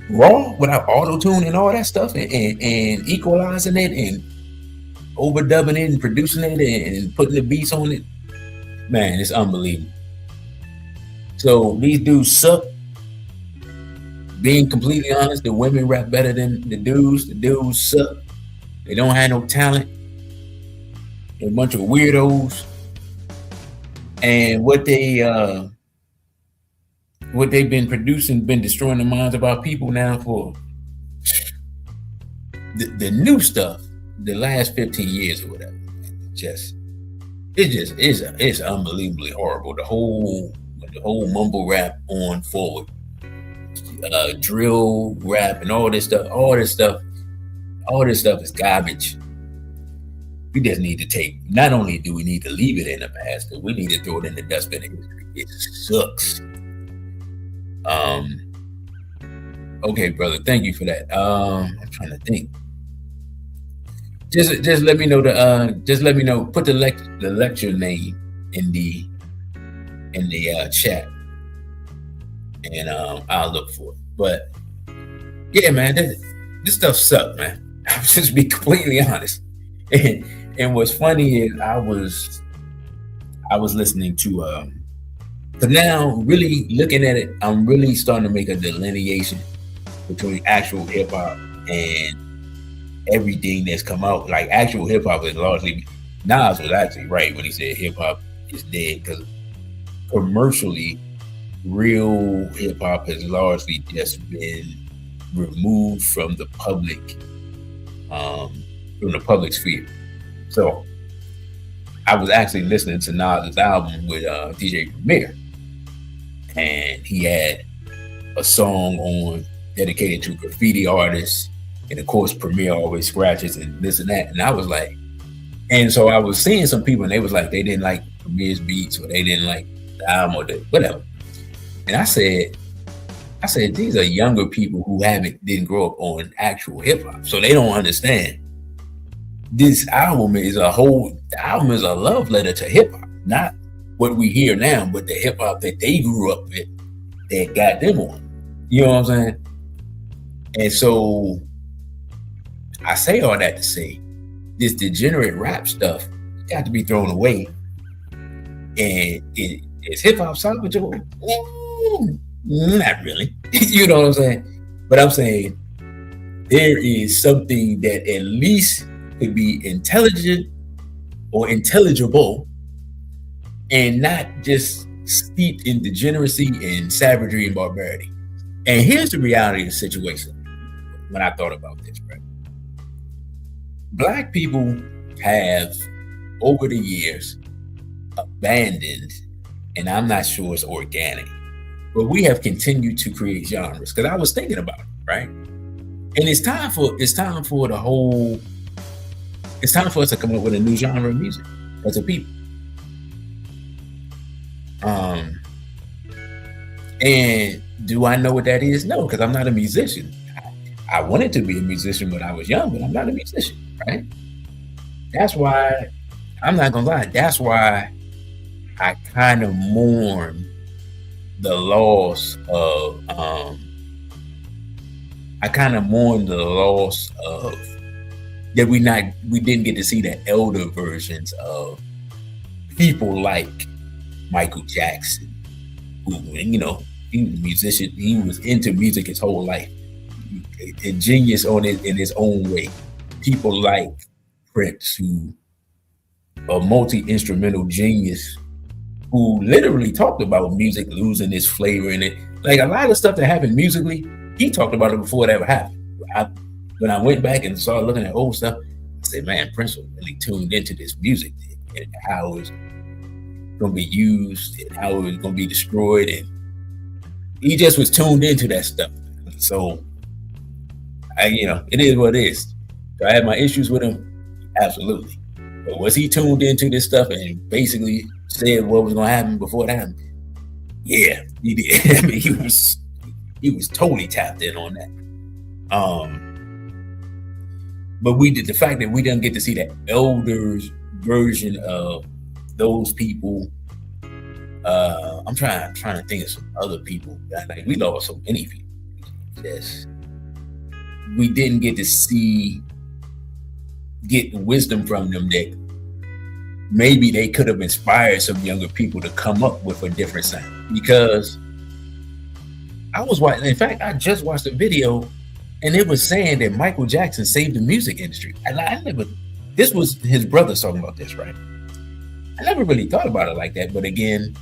raw, without auto-tune and all that stuff, and equalizing it and overdubbing it and producing it and putting the beats on it, man, it's unbelievable. So these dudes suck. Being completely honest, the women rap better than the dudes. The dudes suck. They don't have no talent. They're a bunch of weirdos. And what they've been producing, been destroying the minds of our people now for the new stuff, the last 15 years or whatever. It's unbelievably horrible. The whole mumble rap on forward. Drill rap and all this stuff is garbage. We just need to not only do we need to leave it in the past, but we need to throw it in the dustbin of history. It sucks. Okay, brother, thank you for that. I'm trying to think. Just let me know put the lecture name in the chat, and I'll look for it. But yeah, man, this stuff sucked, man. I'll just be completely honest. And what's funny is I was listening to but now really looking at it, I'm really starting to make a delineation between actual hip hop and everything that's come out. Like, actual hip hop is largely, Nas was actually right when he said hip hop is dead, because commercially, real hip hop has largely just been removed from the public sphere. So I was actually listening to Nas's album with DJ Premier, and he had a song on dedicated to graffiti artists, and of course Premier always scratches and this and that, and I was like, and so I was seeing some people and they was like they didn't like Premier's beats, or they didn't like the album, or whatever. And I said these are younger people who didn't grow up on actual hip hop, so they don't understand. This album is a love letter to hip hop, not what we hear now, but the hip hop that they grew up with that got them on. You know what I'm saying? And so I say all that to say this degenerate rap stuff got to be thrown away. And is hip hop salvageable? Not really. You know what I'm saying? But I'm saying there is something that at least could be intelligent or intelligible, and not just steeped in degeneracy and savagery and barbarity. And here's the reality of the situation when I thought about this, right? Black people have, over the years, abandoned, and I'm not sure it's organic, but we have continued to create genres. Because I was thinking about it, right? And it's time for us to come up with a new genre of music as a people. And do I know what that is? No, because I'm not a musician. I wanted to be a musician when I was young, but I'm not a musician, right? That's why, I'm not gonna lie, that's why I kind of mourn the loss of that we didn't get to see the elder versions of people like Michael Jackson, who, you know, he was a musician, he was into music his whole life, a genius on it in his own way. People like Prince, who a multi-instrumental genius who literally talked about music losing its flavor in it. Like a lot of stuff that happened musically, he talked about it before it ever happened. When I went back and started looking at old stuff, I said, man, Prince was really tuned into this music and how it was going to be used and how it was going to be destroyed. And he just was tuned into that stuff. So, it is what it is. Do I have my issues with him? Absolutely. But was he tuned into this stuff and basically said what was going to happen before it happened? Yeah, he did. I mean, he was totally tapped in on that. But the fact that we didn't get to see the elders version of those people. I'm trying to think of some other people. Like we lost so many people. Yes, we didn't get to get wisdom from them that maybe they could have inspired some younger people to come up with a different sound. Because I was watching. In fact, I just watched a video. And it was saying that Michael Jackson saved the music industry. And this was his brother talking about this, right? I never really thought about it like that. But again,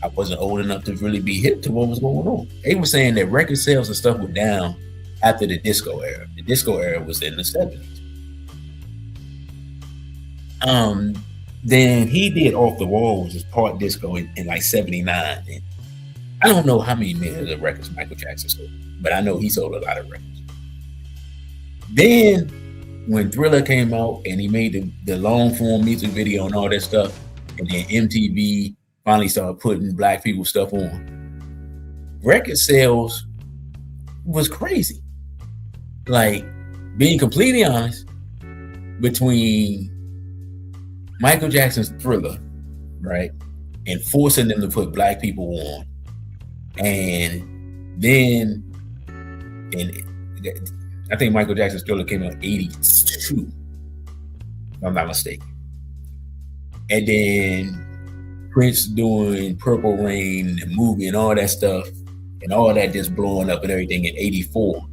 I wasn't old enough to really be hip to what was going on. They were saying that record sales and stuff were down after the disco era. The disco era was in the 70s. Then he did Off the Wall, which was part disco in like 79. And I don't know how many millions of records Michael Jackson sold, but I know he sold a lot of records. Then when Thriller came out and he made the long form music video and all that stuff, and then MTV finally started putting black people stuff on, record sales was crazy. Like, being completely honest, between Michael Jackson's Thriller, right, and forcing them to put black people on, and then I think Michael Jackson's Thriller came out in 82, if I'm not mistaken. And then Prince doing Purple Rain, the movie and all that stuff, and all that just blowing up and everything in 84.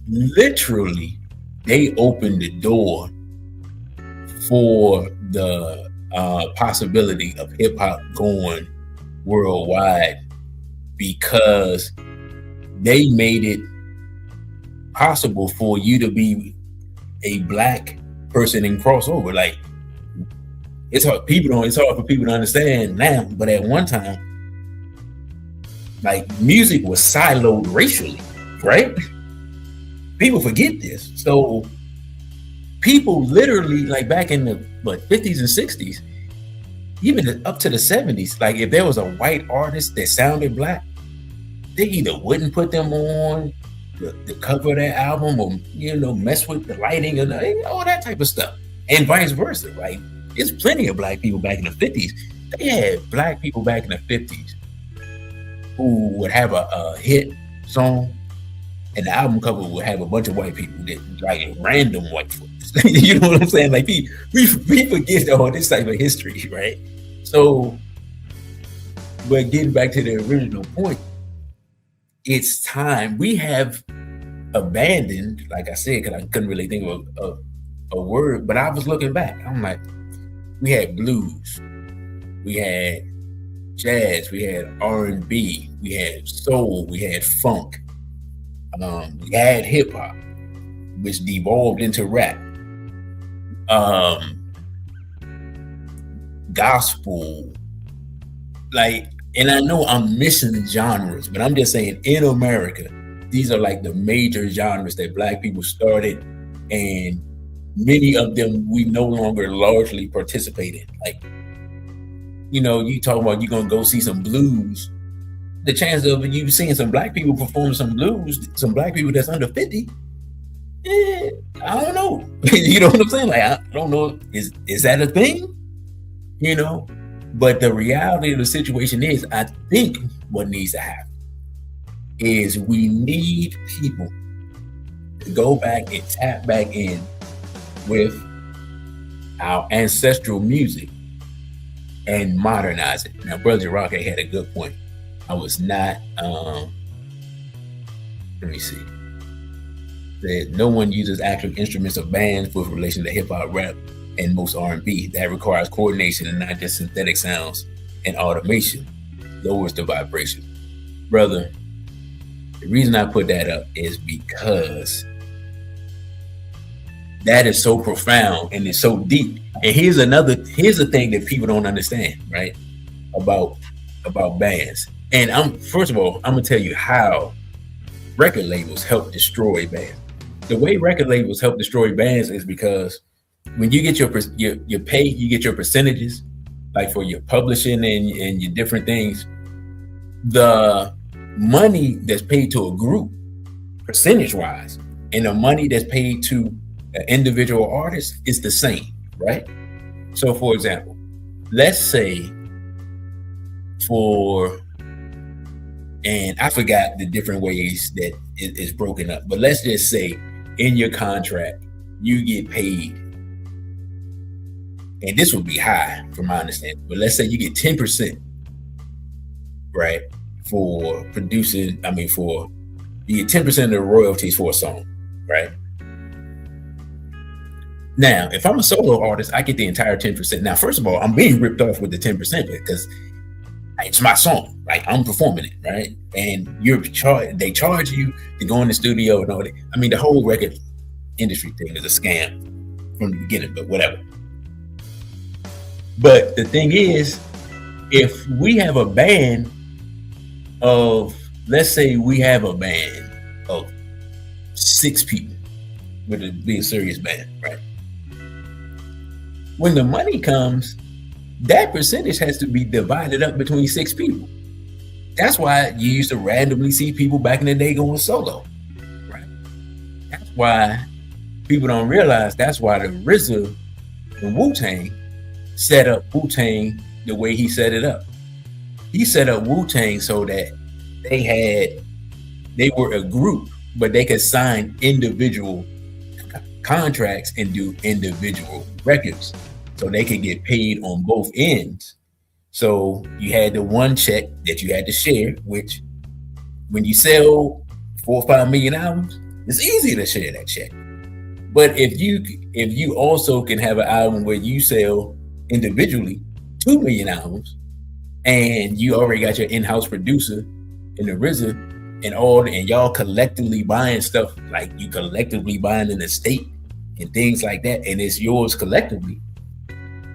Literally, they opened the door for the possibility of hip hop going worldwide, because they made it possible for you to be a black person in crossover. Like, it's hard for people to understand now, but at one time, like, music was siloed racially, right? People forget this. So people literally, like, back in the 50s and 60s, even up to the 70s, like, if there was a white artist that sounded black, they either wouldn't put them on the cover of that album, or mess with the lighting and all that type of stuff, and vice versa. Like, there's plenty of black people back in the 50s. They had black people back in the 50s who would have a hit song, and the album cover would have a bunch of white people that, like, random white folks. You know what I'm saying? Like, we forget all this type of history, right? So, but getting back to the original point, it's time. We have abandoned, like I said, because I couldn't really think of a word, but I was looking back. I'm like, we had blues, we had jazz, we had R&B, we had soul, we had funk, we had hip hop, which devolved into rap, gospel, like. And I know I'm missing genres, but I'm just saying, in America, these are like the major genres that black people started, and many of them we no longer largely participate in. Like, you talk about you're gonna go see some blues. The chance of you seeing some black people perform some blues, some black people that's under 50, I don't know. You know what I'm saying? Like, I don't know. Is that a thing? But the reality of the situation is, I think what needs to happen is we need people to go back and tap back in with our ancestral music and modernize it. Now, Brother Rocket had a good point. I was not, let me see, that no one uses actual instruments or bands with relation to hip hop, rap, and most R&B that requires coordination and not just synthetic sounds and automation lowers the vibration. Brother, the reason I put that up is because that is so profound and it's so deep. And here's the thing that people don't understand, right? About bands. And first of all, I'm gonna tell you how record labels help destroy bands. The way record labels help destroy bands is because when you get your pay, you get your percentages, like for your publishing and your different things. The money that's paid to a group, percentage-wise, and the money that's paid to an individual artist is the same, right? So, for example, let's say and I forgot the different ways that it is broken up, but let's just say in your contract, you get paid, and this would be high from my understanding, but let's say you get 10%, right? For producing, you get 10% of the royalties for a song, right? Now, if I'm a solo artist, I get the entire 10%. Now, first of all, I'm being ripped off with the 10% because it's my song, like I'm performing it, right? And they charge you to go in the studio and all that. I mean, the whole record industry thing is a scam from the beginning, but whatever. But the thing is, if we have a band let's say we have a band of 6 people, with it be a serious band, right? When the money comes, that percentage has to be divided up between 6 people. That's why you used to randomly see people back in the day going solo, right? That's why people don't realize that's why the RZA and Wu-Tang set up Wu-Tang the way he set it up. He set up Wu-Tang so that they were a group, but they could sign individual contracts and do individual records, so they could get paid on both ends. So you had the one check that you had to share, which when you sell 4 or 5 million albums, it's easy to share that check. But if you also can have an album where you sell individually 2 million albums, and you already got your in-house producer in the RZA and y'all collectively buying stuff, like you collectively buying an estate and things like that, and it's yours collectively.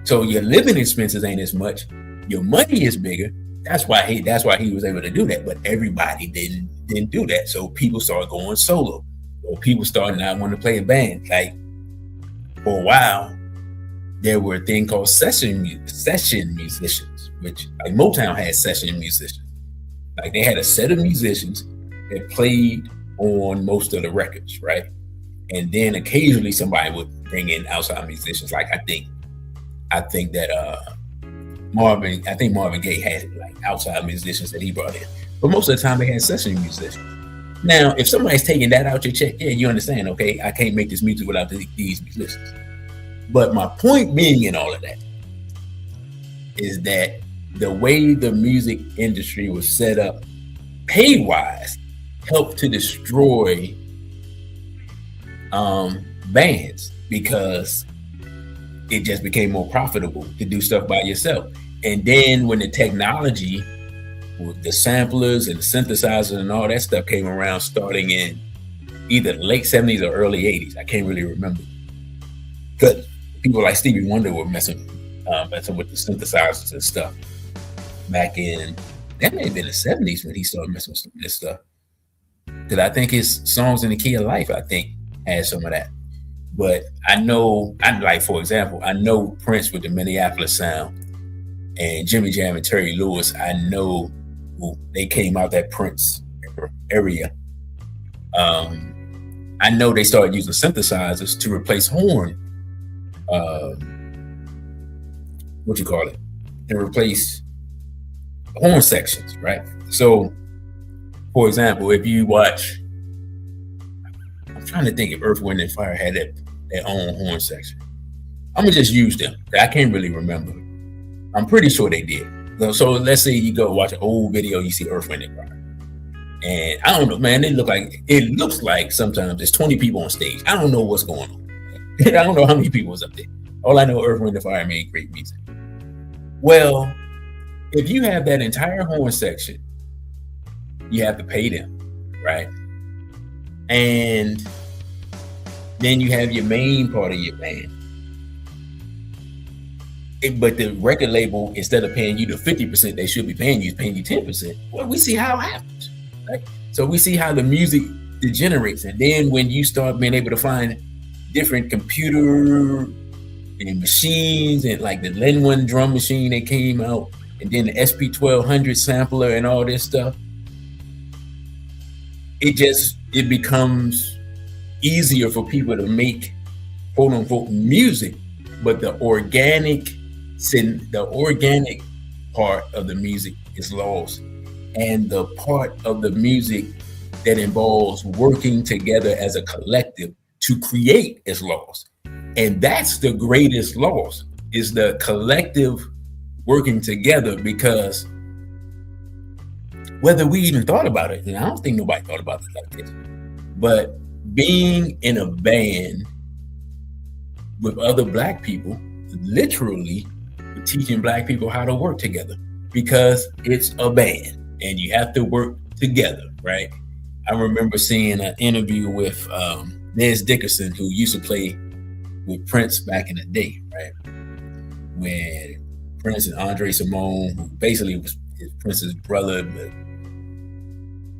So your living expenses ain't as much, your money is bigger. That's why he was able to do that. But everybody didn't do that. So people started going solo, or people started not wanting to play a band. Like for a while, there were a thing called session musicians, which like Motown had session musicians. Like they had a set of musicians that played on most of the records, right? And then occasionally somebody would bring in outside musicians. Like I think that Marvin Gaye had like outside musicians that he brought in, but most of the time they had session musicians. Now, if somebody's taking that out your check, yeah, you understand, okay, I can't make this music without these musicians. But my point being in all of that is that the way the music industry was set up, pay-wise, helped to destroy bands, because it just became more profitable to do stuff by yourself. And then when the technology with the samplers and the synthesizers and all that stuff came around, starting in either the late 70s or early 80s, I can't really remember, because people like Stevie Wonder were messing with the synthesizers and stuff back in, that may have been the 70s when he started messing with this stuff. Because I think his Songs in the Key of Life, I think, had some of that. But for example, I know Prince with the Minneapolis sound, and Jimmy Jam and Terry Lewis, I know they came out that Prince area. I know they started using synthesizers to replace horn. To replace horn sections, right? So, for example, if you watch, I'm trying to think if Earth, Wind, and Fire had their own horn section. I'm gonna just use them. I can't really remember. I'm pretty sure they did. So let's say you go watch an old video, you see Earth, Wind, and Fire. And I don't know, man, it looks like sometimes there's 20 people on stage. I don't know what's going on. I don't know how many people was up there. All I know, Earth, Wind, and Fire made great music. Well, if you have that entire horn section, you have to pay them, right? And then you have your main part of your band. But the record label, instead of paying you the 50% they should be paying you, is paying you 10%. Well, we see how it happens, right? So we see how the music degenerates. And then when you start being able to find different computer and machines, and like the Len 1 drum machine that came out, and then the SP1200 sampler and all this stuff, it becomes easier for people to make quote unquote music, but the organic part of the music is lost, and the part of the music that involves working together as a collective to create is lost. And that's the greatest loss, is the collective working together, because whether we even thought about it, and I don't think nobody thought about it like this, but being in a band with other Black people, literally teaching Black people how to work together, because it's a band and you have to work together, right? I remember seeing an interview with Nez Dickerson, who used to play with Prince back in the day, right? When Prince and Andre Simone, who basically was Prince's brother, but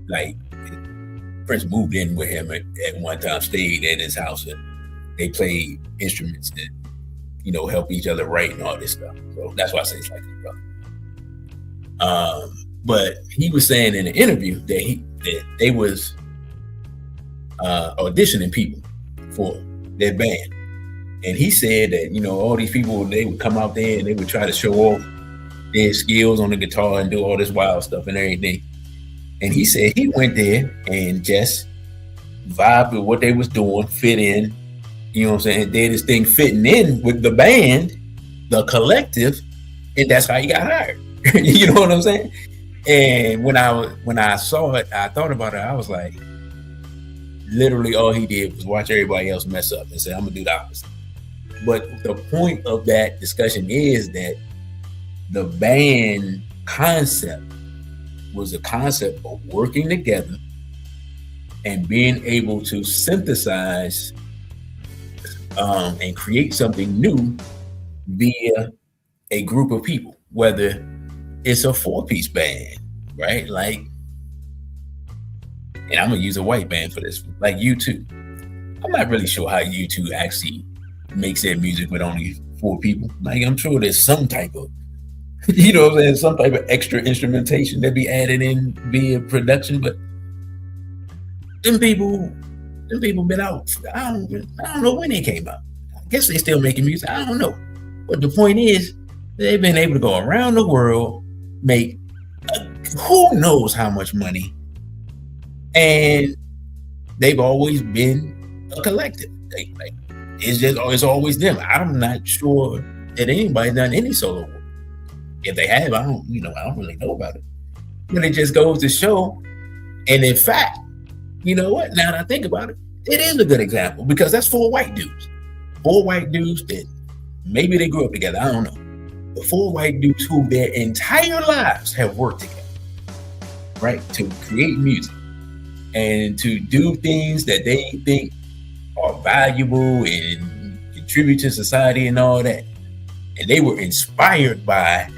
like Prince moved in with him at one time, stayed at his house, and they played instruments that, you know, help each other write and all this stuff. So that's why I say it's like his brother. But he was saying in an interview that they was auditioning people for their band. And he said that, you know, all these people, they would come out there and they would try to show off their skills on the guitar and do all this wild stuff and everything. And he said he went there and just vibed with what they was doing, fit in, you know what I'm saying, did his thing fitting in with the band, the collective, and that's how he got hired. You know what I'm saying? And when I saw it, I thought about it, I was like, literally all he did was watch everybody else mess up and say, I'm gonna do the opposite. But the point of that discussion is that the band concept was a concept of working together and being able to synthesize and create something new via a group of people, whether it's a 4-piece band, right? Like, and I'm gonna use a white band for this, like U2. I'm not really sure how U2 actually makes their music with only 4 people. Like, I'm sure there's some type of, you know what I'm saying, some type of extra instrumentation that be added in via production, but them people been out. I don't know when they came out. I guess they still making music. I don't know. But the point is, they've been able to go around the world, make who knows how much money, and they've always been a collective. It's always them. I'm not sure that anybody's done any solo work. If they have, I don't really know about it. But it just goes to show, and in fact, you know what? Now that I think about it, it is a good example, because that's 4 white dudes. 4 white dudes that maybe they grew up together. I don't know. But 4 white dudes who their entire lives have worked together, right? To create music and to do things that they think are valuable and contribute to society and all that. And they were inspired by,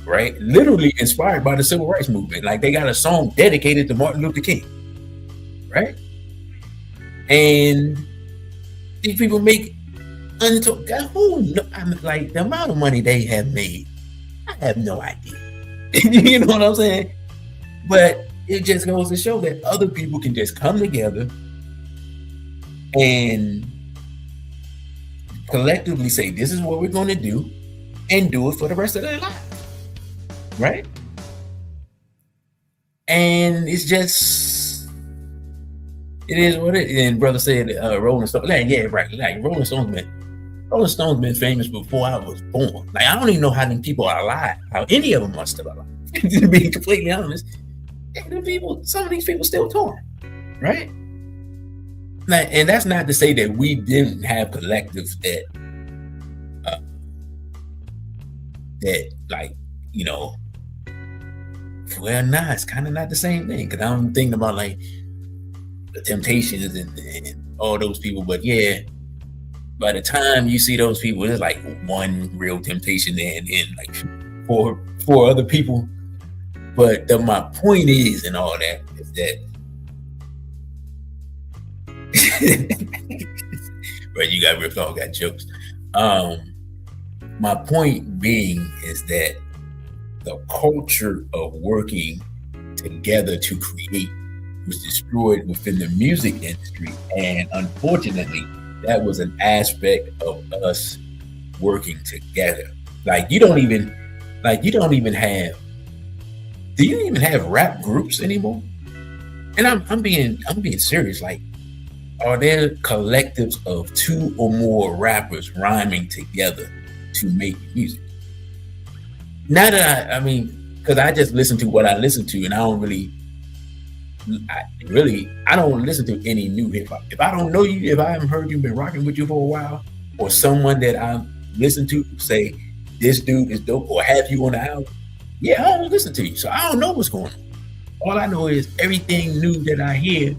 right? Literally inspired by the civil rights movement. Like, they got a song dedicated to Martin Luther King, right? And these people make untold, like, the amount of money they have made, I have no idea. You know what I'm saying? But it just goes to show that other people can just come together and collectively say, this is what we're going to do, and do it for the rest of their lives, right? And it's just, it is what it is. And brother said, Rolling Stones, yeah, right. Like, Rolling Stones been famous before I was born. Like, I don't even know how them people are alive, how any of them are still alive. To be completely honest, some of these people still touring, right? Like, and that's not to say that we didn't have collectives that that, like, well, nah, it's kind of not the same thing, because I'm thinking about like the Temptations and all those people. But yeah, by the time you see those people, there's like one real Temptation and like four other people. But my point is, and all that, is that right, you got ripped off, got jokes. My point being is that the culture of working together to create was destroyed within the music industry, and unfortunately, that was an aspect of us working together. Like, you don't even have. Do you even have rap groups anymore? And I'm being serious. Like, are there collectives of 2 or more rappers rhyming together to make music? Now that because I just listen to what I listen to, and I don't listen to any new hip hop. If I don't know you, if I haven't heard you, been rocking with you for a while, or someone that I listen to say this dude is dope, or have you on the album, yeah, I don't listen to you, so I don't know what's going on. All I know is everything new that I hear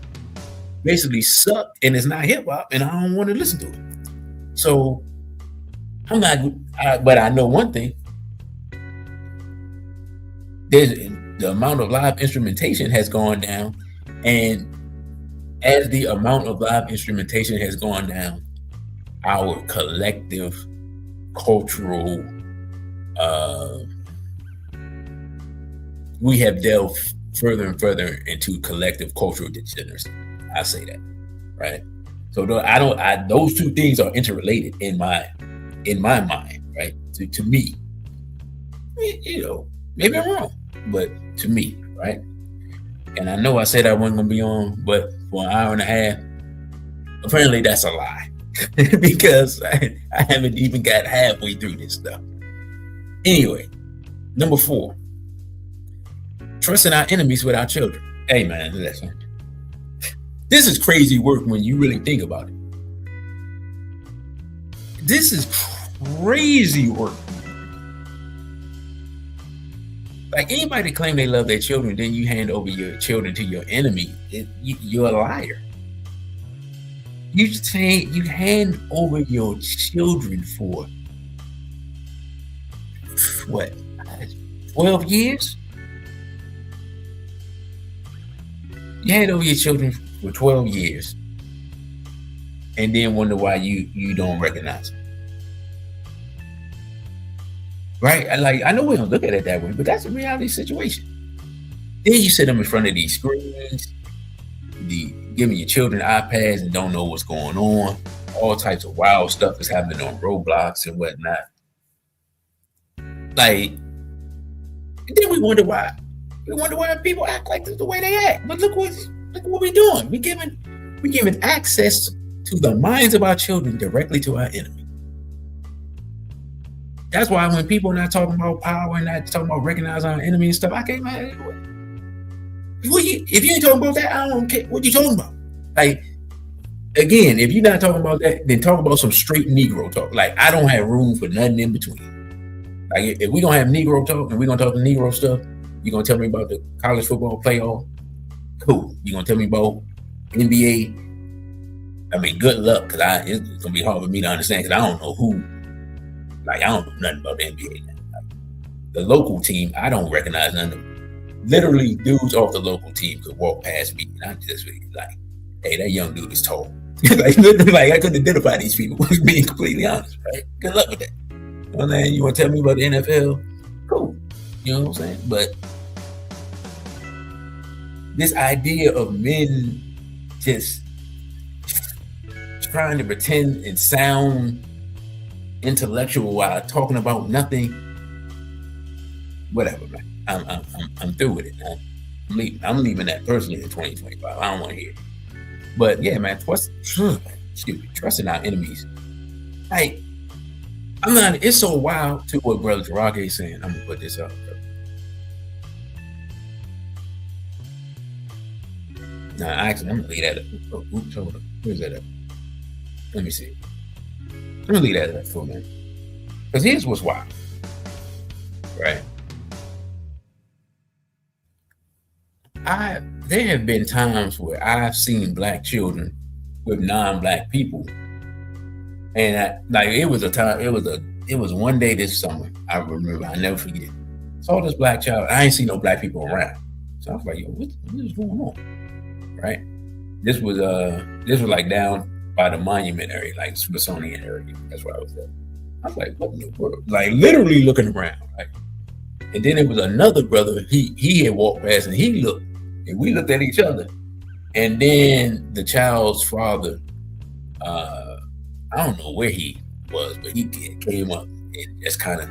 basically sucked and it's not hip hop, and I don't want to listen to it. So I'm not. But I know one thing: the amount of live instrumentation has gone down, and as the amount of live instrumentation has gone down, our collective cultural, we have delved further and further into collective cultural degeneracy. I say that, right? So those two things are interrelated in my mind, right? To me, maybe I'm wrong, but to me, right? And I know I said I wasn't gonna be on, but for an hour and a half, apparently that's a lie, because I haven't even got halfway through this stuff. Anyway, number 4, trusting our enemies with our children. Hey man, listen, this is crazy work when you really think about it. This is crazy work. Like, anybody claim they love their children, then you hand over your children to your enemy, you're a liar. You hand over your children for what, 12 years? You hand over your children for 12 years and then wonder why you don't recognize them. Right? I know we don't look at it that way, but that's a reality situation. Then you sit them in front of these screens, giving your children iPads and don't know what's going on. All types of wild stuff is happening on Roblox and whatnot. Like, and then we wonder why. We wonder why people act like this the way they act. But look what we're doing. We're giving access to the minds of our children directly to our enemy. That's why when people are not talking about power and not talking about recognizing our enemy and stuff, I can't imagine. If you ain't talking about that, I don't care what you talking about. Like, again, if you're not talking about that, then talk about some straight Negro talk. Like, I don't have room for nothing in between. Like, if we're gonna have Negro talk and we're gonna talk the Negro stuff, you're gonna tell me about the college football playoff? Cool. You're gonna tell me about NBA? I mean, good luck, because it's gonna be hard for me to understand, because I don't know who. Like, I don't know nothing about the NBA now. Like, the local team, I don't recognize none of them. Literally, dudes off the local team could walk past me, and I just be like, hey, that young dude is tall. like I couldn't identify these people, being completely honest, right? Good luck with that. You know what I'm saying? You want to tell me about the NFL? Cool. You know what I'm saying? But this idea of men just trying to pretend and sound intellectual while talking about nothing, whatever, man. I'm through with it, man. I'm leaving that personally in 2025. I don't want to hear it. But yeah, man, trusting our enemies. Like, it's so wild to what Brother Tarake is saying. I'm gonna put this up. Nah, actually, I'm gonna leave that up. Oops, hold on. Where's that up? Let me see. I'm gonna leave that up for a minute. Because here's what's wild. Right. There have been times where I've seen black children with non-black people, and it was one day this summer. I remember, I never forget. Saw this black child. I ain't seen no black people around, so I was like, "Yo, what is going on?" Right? This was like down by the monument area, like Smithsonian area. That's where I was at. I was like, "What in the world?" Like literally looking around, right? And then it was another brother. He had walked past and he looked, and we looked at each other. And then the child's father, I don't know where he was, but he came up and just kind of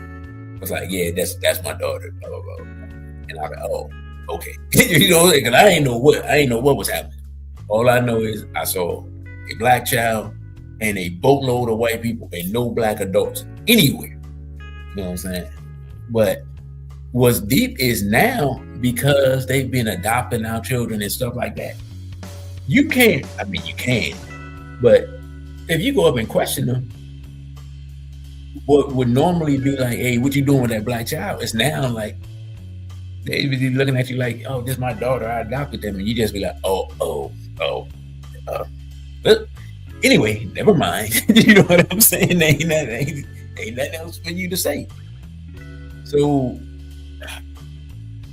was like, "Yeah, that's my daughter." Blah, blah, blah. And I was like, "Oh, okay." You know, because I ain't know what was happening. All I know is I saw a black child and a boatload of white people and no black adults anywhere. You know what I'm saying? But what's deep is now, because they've been adopting our children and stuff like that, you can, but if you go up and question them, what would normally be like, "Hey, what you doing with that black child?" It's now like, they be looking at you like, "Oh, this is my daughter, I adopted them." And you just be like, but anyway, never mind. You know what I'm saying? Ain't nothing else for you to say. So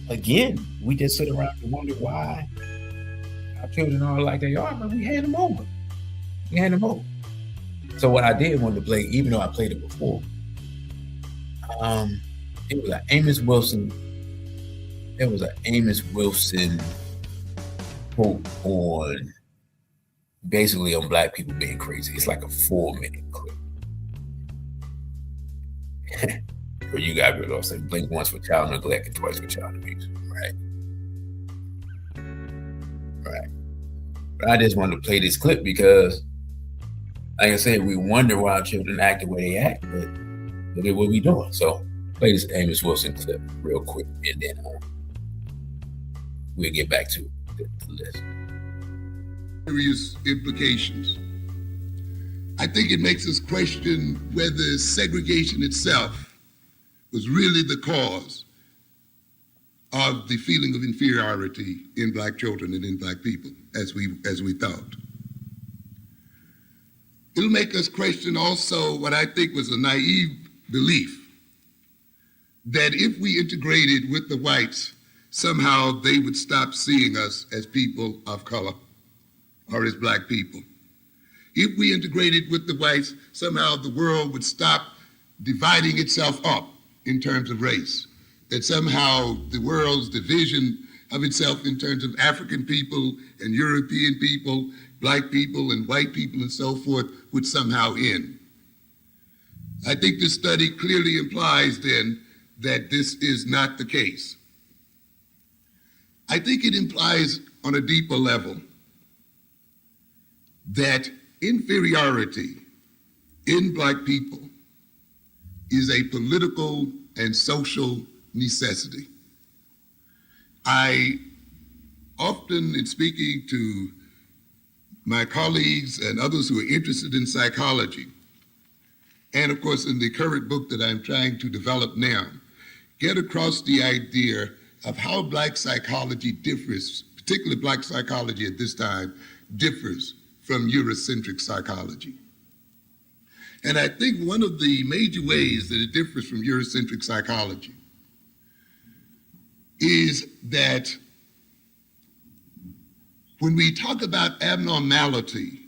again, we just sit around and wonder why our children are like they are, but we hand them over. So what I did want to play, even though I played it before, it was an Amos Wilson. There was an Amos Wilson quote on basically on black people being crazy. It's like a 4-minute clip. For you guys, we're gonna say blink once for child neglect and twice for child abuse, right? But I just wanted to play this clip because, like I said, we wonder why our children act the way they act, but look at what we doing. So play this Amos Wilson clip real quick, and then we'll get back to the list. Serious implications. I think it makes us question whether segregation itself was really the cause of the feeling of inferiority in black children and in black people, as we thought. It'll make us question also what I think was a naive belief that if we integrated with the whites, somehow they would stop seeing us as people of color or as black people. If we integrated with the whites, somehow the world would stop dividing itself up in terms of race, that somehow the world's division of itself in terms of African people and European people, black people and white people and so forth would somehow end. I think this study clearly implies then that this is not the case. I think it implies on a deeper level that inferiority in black people is a political and social necessity. I often, in speaking to my colleagues and others who are interested in psychology, and of course in the current book that I'm trying to develop now, get across the idea of how black psychology differs, particularly black psychology at this time, differs from Eurocentric psychology. And I think one of the major ways that it differs from Eurocentric psychology is that when we talk about abnormality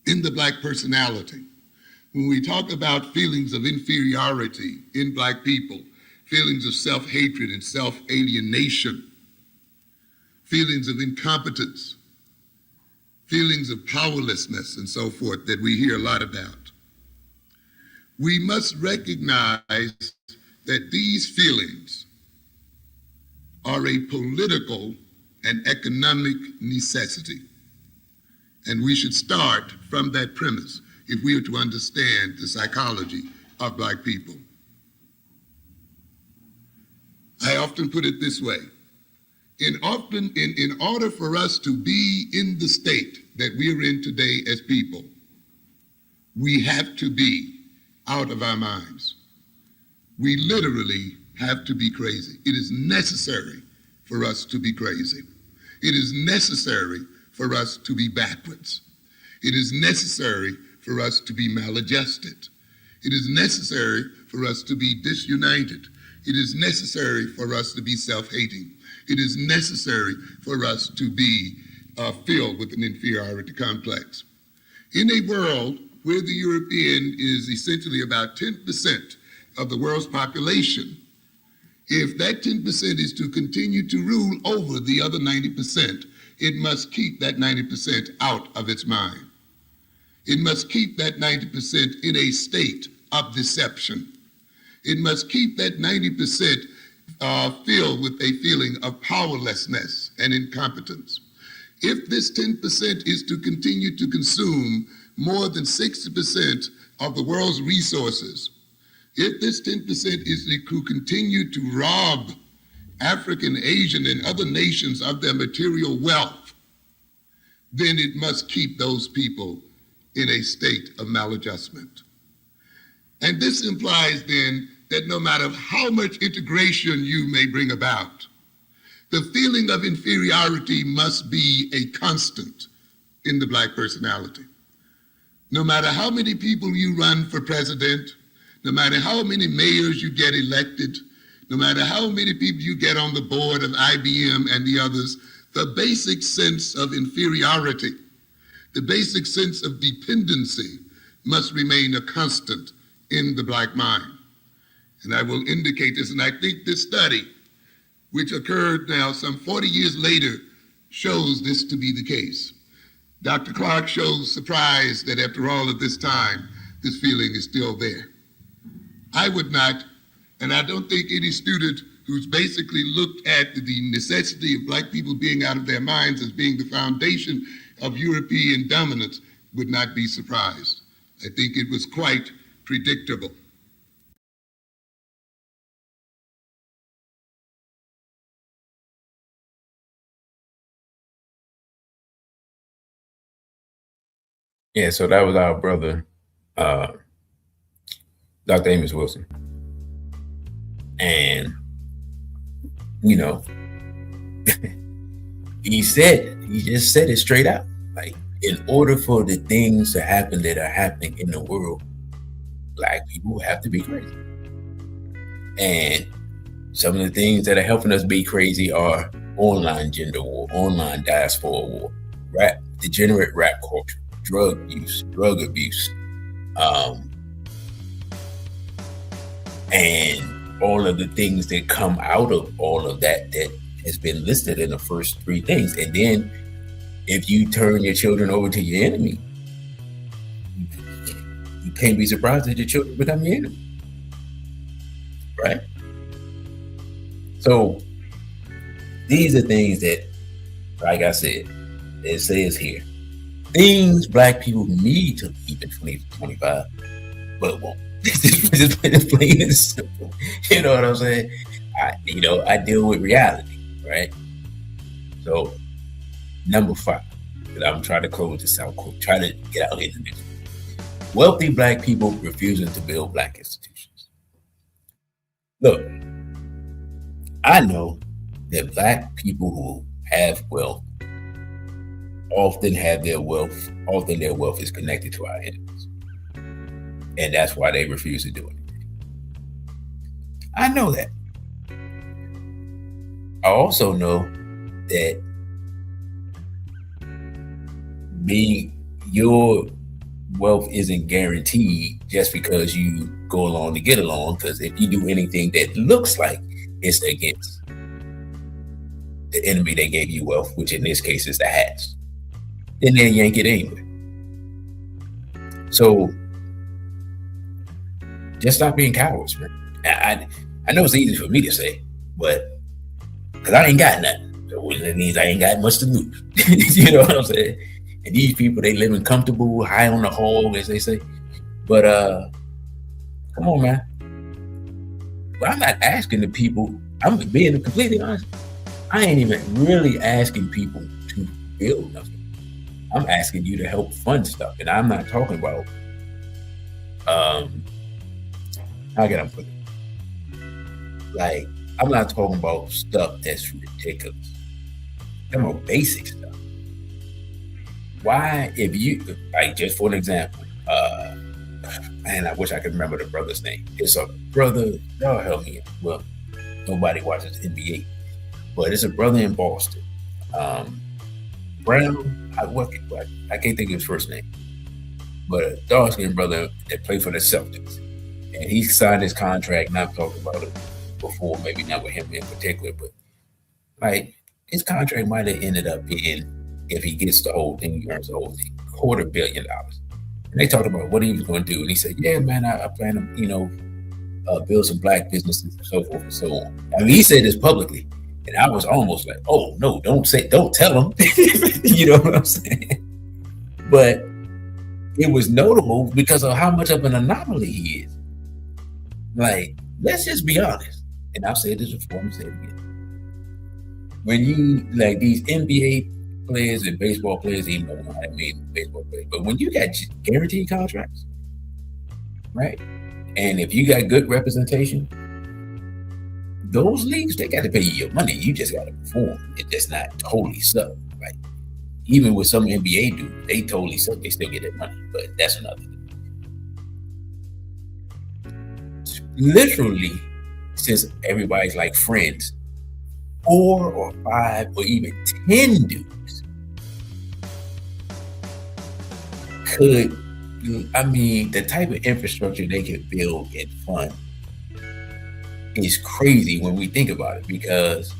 in the black personality, when we talk about feelings of inferiority in black people, feelings of self-hatred and self-alienation, feelings of incompetence, feelings of powerlessness and so forth that we hear a lot about, we must recognize that these feelings are a political and economic necessity. And we should start from that premise if we are to understand the psychology of black people. I often put it this way. In order for us to be in the state that we are in today as people, we have to be out of our minds. We literally have to be crazy. It is necessary for us to be crazy. It is necessary for us to be backwards. It is necessary for us to be maladjusted. It is necessary for us to be disunited. It is necessary for us to be self-hating. It is necessary for us to be filled with an inferiority complex. In a world where the European is essentially about 10% of the world's population, if that 10% is to continue to rule over the other 90%, it must keep that 90% out of its mind. It must keep that 90% in a state of deception. It must keep that 90% filled with a feeling of powerlessness and incompetence. If this 10% is to continue to consume more than 60% of the world's resources, if this 10% is to continue to rob African, Asian, and other nations of their material wealth, then it must keep those people in a state of maladjustment. And this implies then that no matter how much integration you may bring about, the feeling of inferiority must be a constant in the Black personality. No matter how many people you run for president, no matter how many mayors you get elected, no matter how many people you get on the board of IBM and the others, the basic sense of inferiority, the basic sense of dependency must remain a constant in the Black mind. And I will indicate this, and I think this study, which occurred now some 40 years later, shows this to be the case. Dr. Clark shows surprise that after all of this time, this feeling is still there. I would not, and I don't think any student who's basically looked at the necessity of Black people being out of their minds as being the foundation of European dominance would not be surprised. I think it was quite predictable. Yeah, so that was our brother, Dr. Amos Wilson. And, you know, he just said it straight out. Like, in order for the things to happen that are happening in the world, Black people have to be crazy. And some of the things that are helping us be crazy are online gender war, online diaspora war, degenerate rap culture, drug use, drug abuse, and all of the things that come out of all of that has been listed in the first three things. And then if you turn your children over to your enemy, you can't be surprised that your children become your enemy, right? So these are things that, like I said, it says here, things Black people need to keep in 2025, but won't. It's plain and simple. You know what I'm saying? I deal with reality, right? So, number 5, that I'm trying to close this out, try to get out here the next one. Wealthy Black people refusing to build Black institutions. Look, I know that Black people who have wealth often their wealth is connected to our enemies. And that's why they refuse to do anything. I know that. I also know that your wealth isn't guaranteed just because you go along to get along, because if you do anything that looks like it's against the enemy that gave you wealth, which in this case is the hats, then they'll yank it anyway. So just stop being cowards, man. I know it's easy for me to say, but because I ain't got nothing. So it means I ain't got much to lose. You know what I'm saying? And these people, they living comfortable, high on the hog, as they say. But come on, man. But I'm not asking the people, I'm being completely honest, I ain't even really asking people to build nothing. I'm asking you to help fund stuff. And I'm not talking about, how can I put it? Like, I'm not talking about stuff that's ridiculous. I'm talking about basic stuff. Why, if you, like, just for an example, man, I wish I could remember the brother's name. It's a brother, y'all help me. Well, nobody watches NBA, but it's a brother in Boston. Brown, I can't think of his first name, but a dark-skinned brother that played for the Celtics. And he signed his contract, and I've talked about it before, maybe not with him in particular, but like his contract might have ended up being, if he gets the whole thing, he earns the whole thing, $250 million. And they talked about what he was going to do. And he said, yeah, man, I plan to, build some black businesses and so forth and so on. I mean, he said this publicly. And I was almost like, oh, no, don't tell him. You know what I'm saying? But it was notable because of how much of an anomaly he is. Like, let's just be honest. And I've said this before, I'm saying it again. When you, like, these NBA players and baseball players, even though I mean baseball players, but when you got guaranteed contracts, right? And if you got good representation, those leagues, they got to pay you your money. You just got to perform. It's just not totally suck. Like, even with some NBA dudes, they totally suck. They still get their money, but that's another thing. Literally, since everybody's like friends, 4 or 5 or even 10 dudes could, I mean, the type of infrastructure they could build and fund is crazy when we think about it, because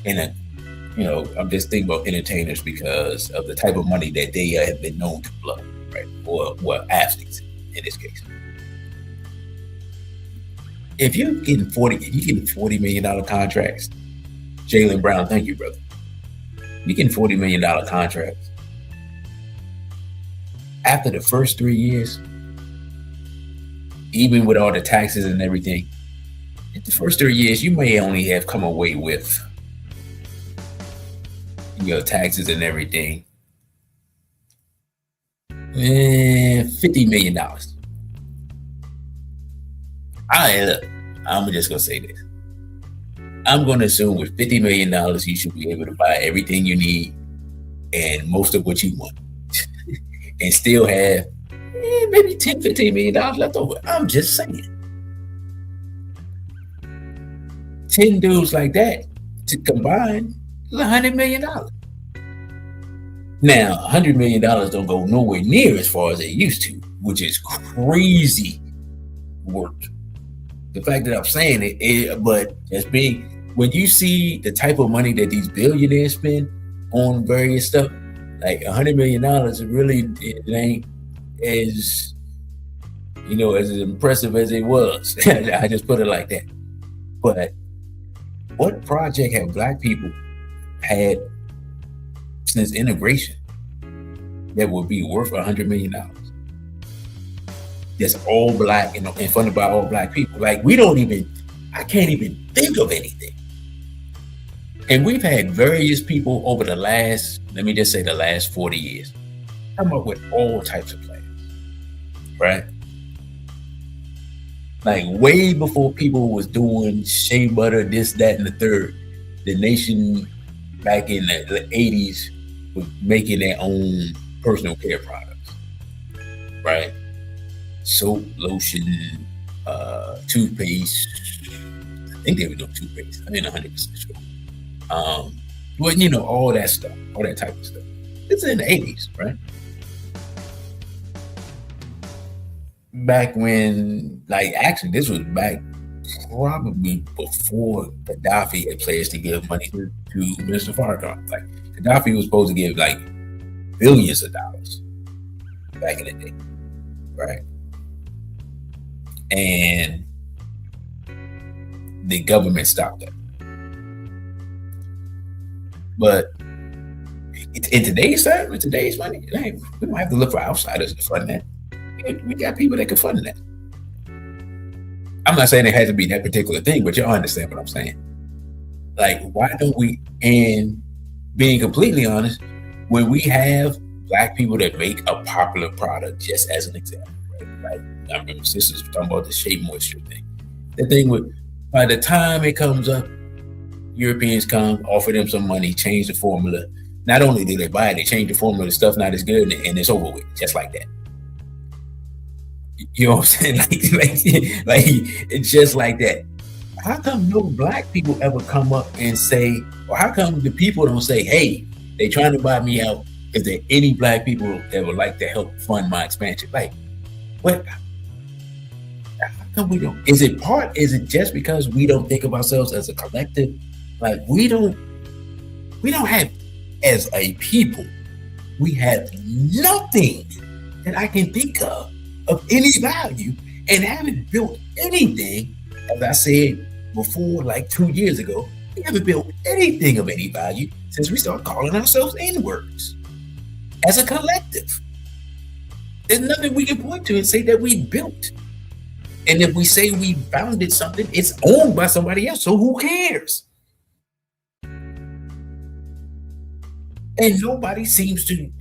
I'm just thinking about entertainers because of the type of money that they have been known to blow, right? Or athletes in this case. If you're getting $40 million contracts, Jaylen Brown, thank you, brother. You're getting $40 million contracts. After the first 3 years, even with all the taxes and everything, in the first 3 years, you may only have come away with taxes and everything, $50 million. I'm just gonna say this. I'm gonna assume with $50 million, you should be able to buy everything you need and most of what you want, and still have maybe $10, $15 million left over. I'm just saying. 10 dudes like that to combine is $100 million. Now, $100 million don't go nowhere near as far as they used to, which is crazy work. The fact that I'm saying it, but as being, when you see the type of money that these billionaires spend on various stuff, like $100 million, it ain't as, as impressive as it was. I just put it like that. But what project have Black people had since integration that would be worth $100 million? That's all Black and funded by all Black people. Like, I can't even think of anything. And we've had various people over the last 40 years, come up with all types of plans, right? Like, way before people was doing shea butter, this, that, and the third, the nation back in the 80s was making their own personal care products, right? Soap, lotion, toothpaste. I think they were doing toothpaste. I ain't 100% sure. But all that stuff, all that type of stuff. It's in the 80s, right? Back when, actually, this was back probably before Gaddafi had pledged to give money to Mr. Farrakhan. Like, Gaddafi was supposed to give billions of dollars back in the day, right? And the government stopped that. But in today's time, in today's money, we don't have to look for outsiders to fund that. We got people that can fund that. I'm not saying it has to be that particular thing, but y'all understand what I'm saying. Like, why don't we, and being completely honest, when we have Black people that make a popular product, just as an example, right? Like, I remember sisters talking about the Shea Moisture thing. The thing with By the time it comes up, Europeans come, offer them some money, change the formula. Not only do they buy it, they change the formula, the stuff's not as good, and it's over with, just like that. You know what I'm saying? Like it's just like that. How come no black people ever come up and say, or how come the people don't say, hey, they trying to buy me out? Is there any black people that would like to help fund my expansion? Like, what? How come we don't? Is it just because we don't think of ourselves as a collective? Like, we don't have, as a people, we have nothing that I can think of any value, and haven't built anything. As I said before, like 2 years ago, we haven't built anything of any value since we started calling ourselves N-words as a collective. There's nothing we can point to and say that we built. And if we say we founded something, it's owned by somebody else, so who cares? And nobody seems to,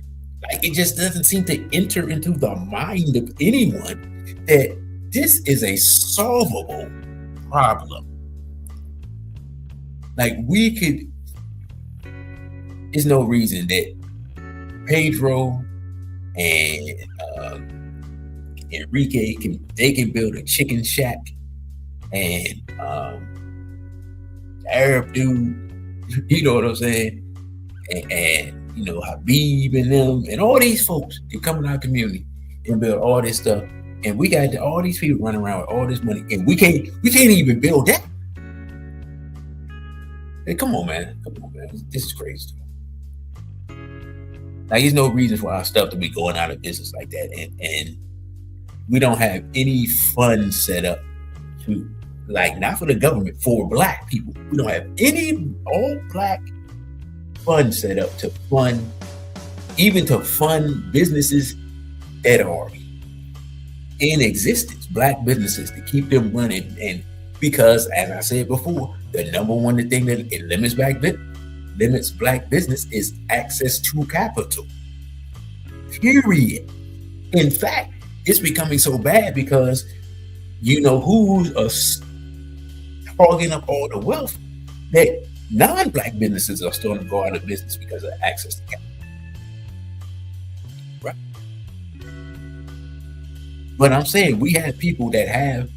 like, it just doesn't seem to enter into the mind of anyone that this is a solvable problem. Like, there's no reason that Pedro and Enrique can build a chicken shack, and Arab dude, you know what I'm saying? And you know, Habib and them and all these folks can come in our community and build all this stuff, and we got all these people running around with all this money, and we can't even build that. Hey, come on, man. This is crazy. Like, there's no reason for our stuff to be going out of business like that, and we don't have any funds set up to, like, not for the government, for black people. We don't have any all black funds set up to fund businesses that are in existence, black businesses, to keep them running. And because, as I said before, the number one thing that it limits black business is access to capital. Period. In fact, it's becoming so bad because you know who's hogging up all the wealth, that non-black businesses are starting to go out of business because of access to capital. Right? But I'm saying we have people that have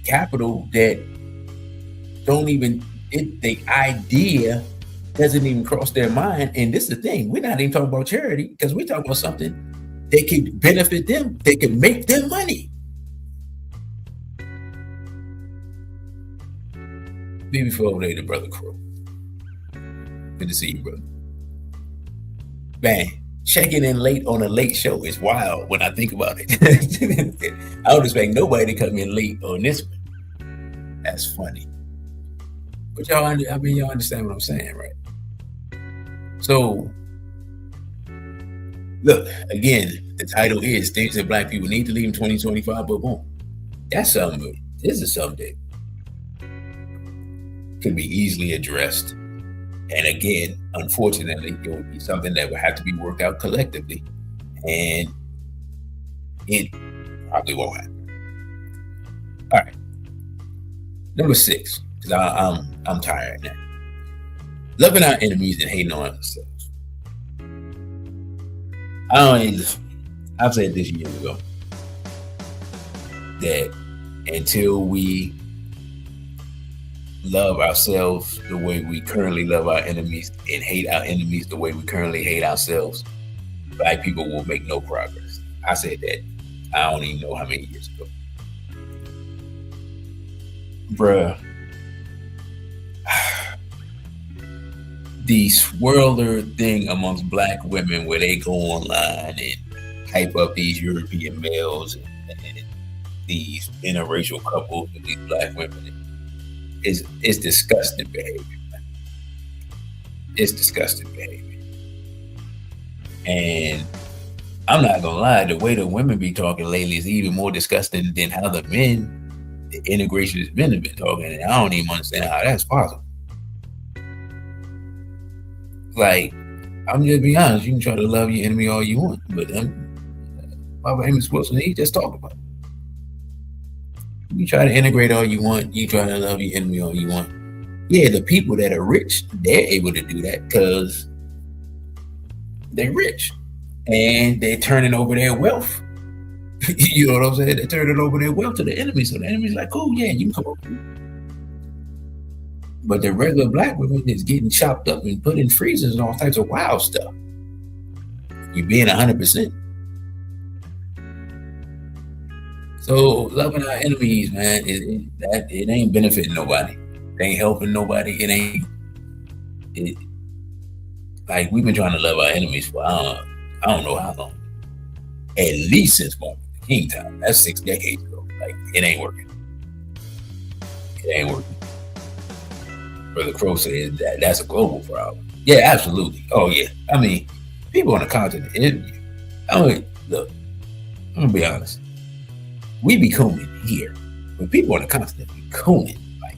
capital that don't even, the idea doesn't even cross their mind. And this is the thing, we're not even talking about charity, because we're talking about something that can benefit them, that can make them money. Maybe for over there, the brother Crow. Good to see you, brother. Man, checking in late on a late show is wild when I think about it. I don't expect nobody to come in late on this one. That's funny. But y'all understand what I'm saying, right? So, look, again, the title is Things That Black People Need to Leave in 2025, but boom. That's something. This is something that can be easily addressed. And again, unfortunately, it would be something that would have to be worked out collectively. And it probably won't happen. All right. Number 6, because I'm tired now. Loving our enemies and hating on ourselves. I've said this years ago, that until we love ourselves the way we currently love our enemies and hate our enemies the way we currently hate ourselves, black people will make no progress. I said that I don't even know how many years ago. Bruh, the swirler thing amongst black women where they go online and hype up these European males and these interracial couples with these black women is disgusting behavior. It's disgusting behavior. And I'm not gonna lie, the way the women be talking lately is even more disgusting than how the integrationist men have been talking, and I don't even understand how that's possible. Like, I'm just being honest, you can try to love your enemy all you want, but Papa Amos Wilson, he just talked about it. You try to integrate all you want. You try to love your enemy all you want. Yeah, the people that are rich, they're able to do that because they're rich and they're turning over their wealth. You know what I'm saying? They're turning over their wealth to the enemy. So the enemy's like, cool, yeah, you can come over. But the regular black women is getting chopped up and put in freezers and all types of wild stuff. You being 100%. So loving our enemies, man, it ain't benefiting nobody. It ain't helping nobody. Like we've been trying to love our enemies for I don't know how long. At least since Martin Luther King time. That's 6 decades ago. Like it ain't working. It ain't working. Brother Crow said that's a global problem. Yeah, absolutely. Oh yeah. I mean, people on the continent. Look, I'm gonna be honest. We be cooning here, but people on the continent be cooning. Like,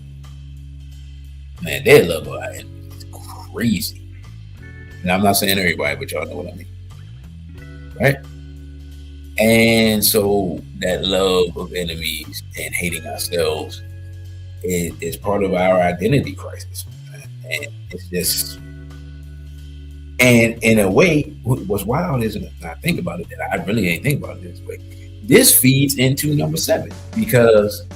man, their love of our enemies is crazy. And I'm not saying everybody, but y'all know what I mean, right? And so that love of enemies and hating ourselves is part of our identity crisis, and it's just. And in a way, what's wild is, and I think about it, that I really ain't think about it this way. This feeds into number 7 because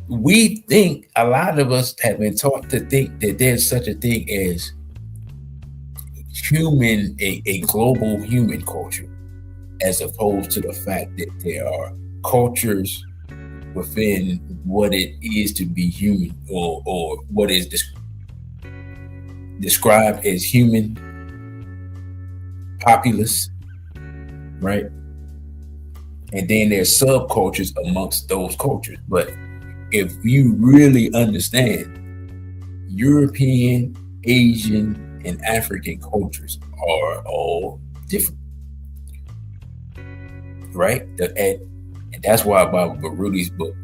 we think, a lot of us have been taught to think that there's such a thing as a global human culture, as opposed to the fact that there are cultures within what it is to be human, or what is described as human populace, right? And then there's subcultures amongst those cultures. But if you really understand, European, Asian, and African cultures are all different, right? And that's why Bob Barudi's book,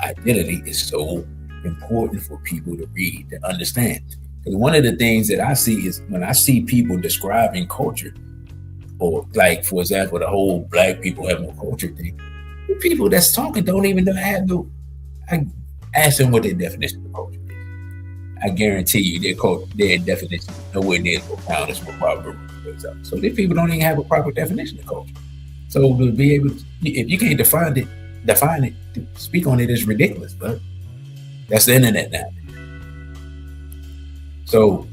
Identity, is so important for people to read, to understand. Because one of the things that I see is when I see people describing culture, or like, for example, the whole black people have no culture thing, the people that's talking don't even know have no. I ask them what their definition of culture is. I guarantee you their definition is nowhere near as profound as what Bob Baruch puts up. So these people don't even have a proper definition of culture. So to be able to, if you can't define it, to speak on it is ridiculous, but that's the internet now. So,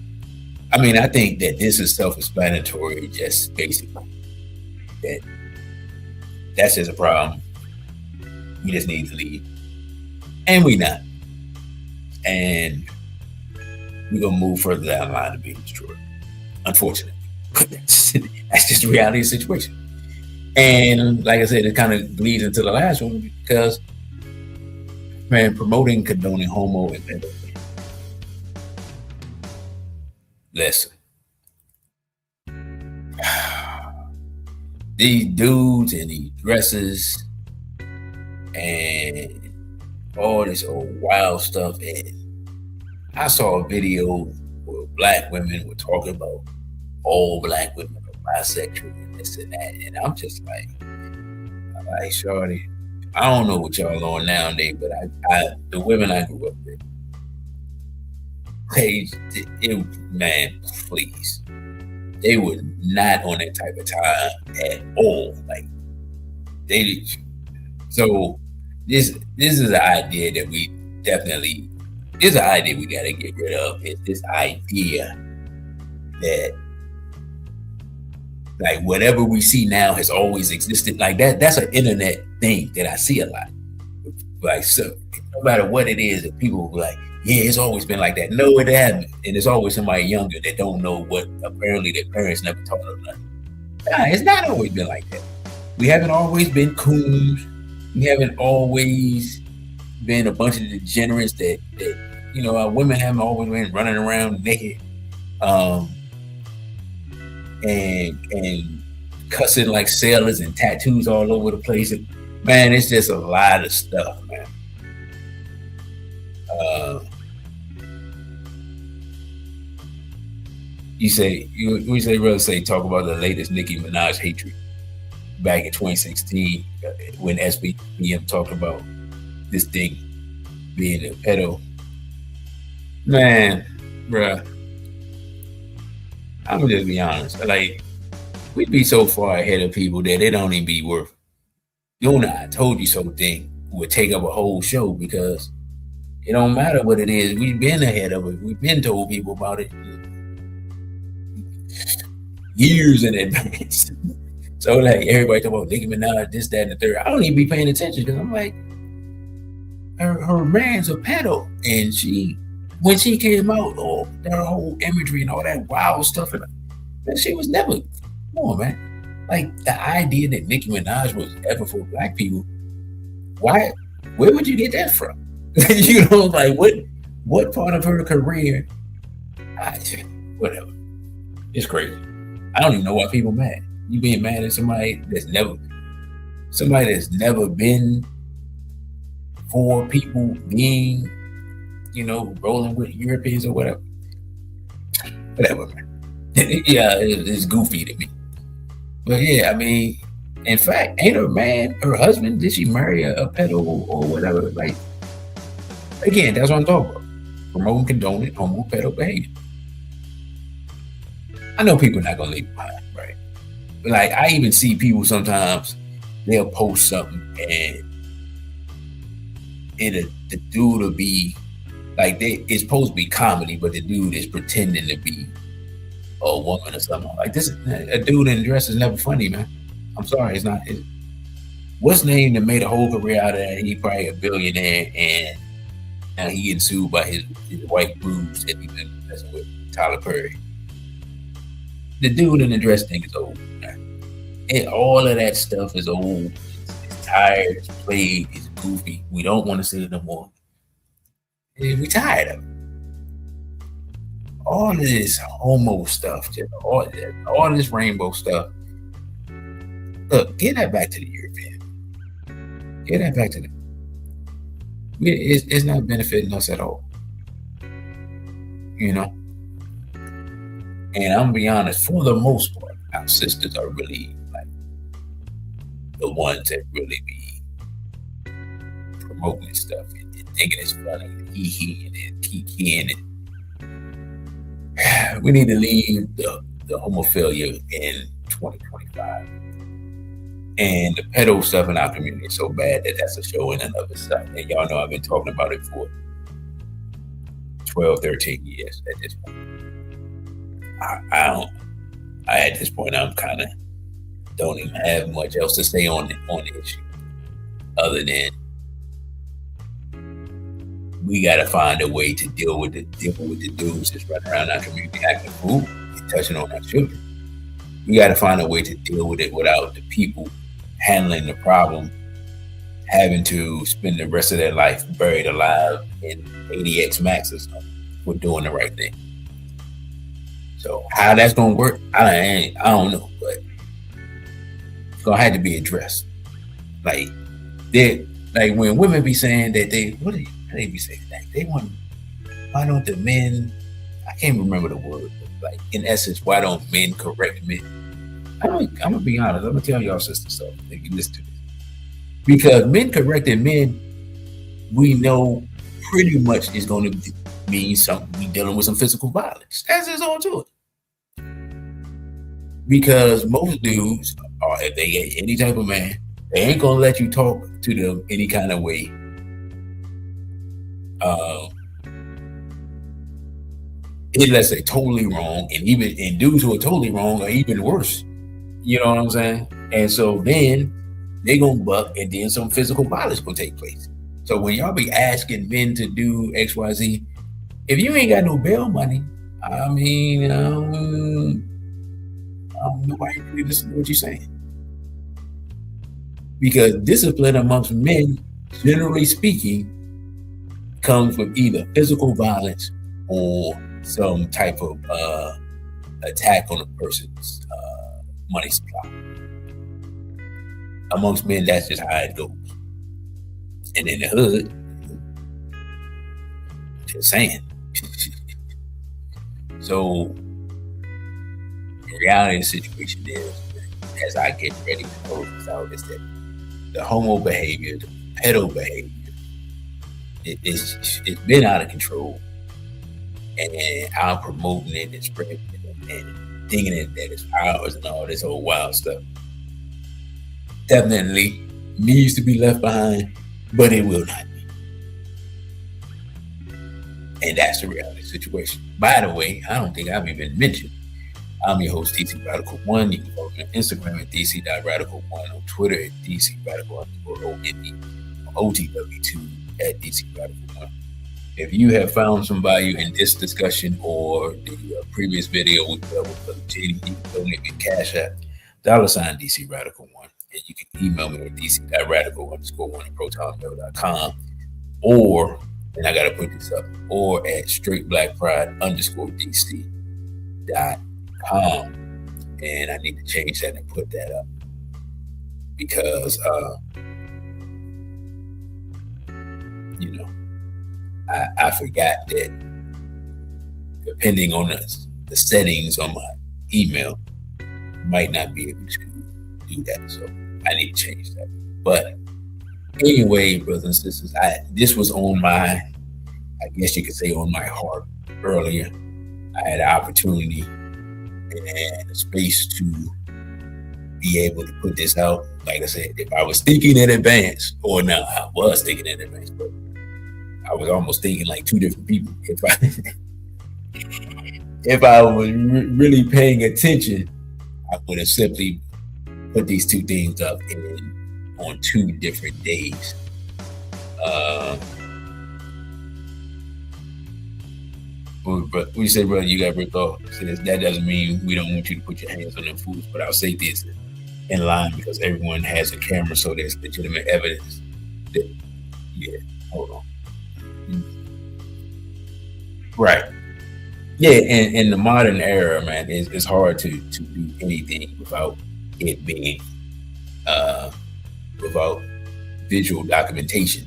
I mean, I think that this is self-explanatory, just basically. That's just a problem. We just need to leave. And we not. And we're going to move further down the line to being destroyed. Unfortunately. That's just the reality of the situation. And like I said, it kind of bleeds into the last one because, man, promoting, condoning homo and pedophilia. Listen, these dudes in these dresses and all this old wild stuff. And I saw a video where black women were talking about all black women are bisexual and this and that. And I'm just like shorty, I don't know what y'all on nowadays, but the women I grew up with, man, please. They were not on that type of time at all. Like so this is an idea that we definitely, this is an idea we gotta get rid of. It's this idea that like whatever we see now has always existed. Like that's an internet thing that I see a lot. Like, so no matter what it is, that people will be like, yeah, it's always been like that. No, it hasn't. And there's always somebody younger that don't know what apparently their parents never taught them nothing. Nah, it's not always been like that. We haven't always been coons. We haven't always been a bunch of degenerates that you know, our women haven't always been running around naked and cussing like sailors and tattoos all over the place. And, man, it's just a lot of stuff, man. Talk about the latest Nicki Minaj hatred back in 2016 when SBL talked about this thing being a pedo. Man, bruh, I'm gonna just be honest. Like, we'd be so far ahead of people that it don't even be worth. You know, I told you so thing would take up a whole show, because it don't matter what it is. We've been ahead of it. We've been told people about it years in advance. So like everybody talk about Nicki Minaj, this, that, and the third. I don't even be paying attention, because I'm like, her man's a pedo, and when she came out, that whole imagery and all that wild stuff, and she was never. Come on, man. Like, the idea that Nicki Minaj was ever for black people, why? Where would you get that from? You know, like what part of her career? Whatever. It's crazy. I don't even know why people mad. You being mad at somebody that's never been for people being, rolling with Europeans or whatever. Whatever, man. Yeah, it's goofy to me. But yeah, I mean, in fact, ain't her husband, did she marry a pedo or whatever? Like, again, that's what I'm talking about. Promoting, condoning homo pedo behavior. I know people are not gonna leave behind, right? But like, I even see people sometimes, they'll post something and the dude will be like, it's supposed to be comedy, but the dude is pretending to be a woman or something. Like, this, a dude in a dress is never funny, man. I'm sorry, it's not. What's name that made a whole career out of that? He probably a billionaire, and now he getting sued by his white boobs that he's been messing with, Tyler Perry. The dude in the dress thing is old, man. And all of that stuff is old. It's tired, it's played, it's goofy. We don't want to see it no more. And we tired of it. All of this homo stuff, just all this rainbow stuff. Look, get that back to the European. Get that back to them. It's not benefiting us at all. And I'm gonna be honest, for the most part, our sisters are really like the ones that really be promoting stuff and thinking it's funny and hee and kiki and it. We need to leave the homophilia in 2025. And the pedo stuff in our community is so bad that that's a show in and of itself. And y'all know I've been talking about it for 12, 13 years at this point. At this point, I'm kind of don't even have much else to say on the issue, other than we got to find a way to deal with the dudes that's running around our community acting fool and touching on our children. We got to find a way to deal with it without the people handling the problem having to spend the rest of their life buried alive in 80X Max or something for doing the right thing. So how that's gonna work, I don't know, but it's gonna have to be addressed. Like when women be saying that how they be saying that they want, why don't the men? I can't remember the word, but like in essence, why don't men correct men? I'm gonna be honest. I'm gonna tell y'all sister stuff. They can listen to this, because men correcting men, we know pretty much is going to mean something. We dealing with some physical violence. That's just all to it. Because most dudes, or if they get any type of man, they ain't gonna let you talk to them any kind of way. Unless they're totally wrong, and dudes who are totally wrong are even worse. You know what I'm saying? And so then they gonna buck, and then some physical violence gonna take place. So when y'all be asking men to do XYZ, if you ain't got no bail money, I mean, I don't know why you really listen to what you're saying. Because discipline amongst men, generally speaking, comes with either physical violence or some type of attack on a person's money supply. Amongst men, that's just how it goes. And in the hood, just saying. So the reality of the situation is, as I get ready to close this out, is that the homo behavior, the pedo behavior, it's been out of control, and I'm promoting it and spreading it and thinking it that it's ours and all this old wild stuff. Definitely needs to be left behind, but it will not be. And that's the reality situation. By the way, I don't think I've even mentioned, I'm your host, DC Radical One. You can follow me on Instagram at DC.Radical1, on Twitter at DC Radical_ONE, OTW2 at DC Radical 1. If you have found some value in this discussion or the previous video with JD, you can donate me Cashapp, $ DC Radical 1. And you can email me at dc.radical_1 at protonmail.com, or, and I got to put this up, or at straightblackpride_dc.com. And I need to change that and put that up because, I forgot that depending on the settings on my email, might not be able to do that. So I need to change that. But anyway, brothers and sisters, this was on my, I guess you could say, on my heart earlier. I had an opportunity and a space to be able to put this out. Like I said, if I was thinking in advance, or no, I was thinking in advance, but I was almost thinking like two different people. If I was really paying attention, I would have simply put these two things up on 2 different days. But we say, brother, you got ripped off. So that doesn't mean we don't want you to put your hands on them foods. But I'll say this in line because everyone has a camera, so there's legitimate evidence that, hold on. Right. Yeah, in the modern era, man, it's hard to do anything without it being without visual documentation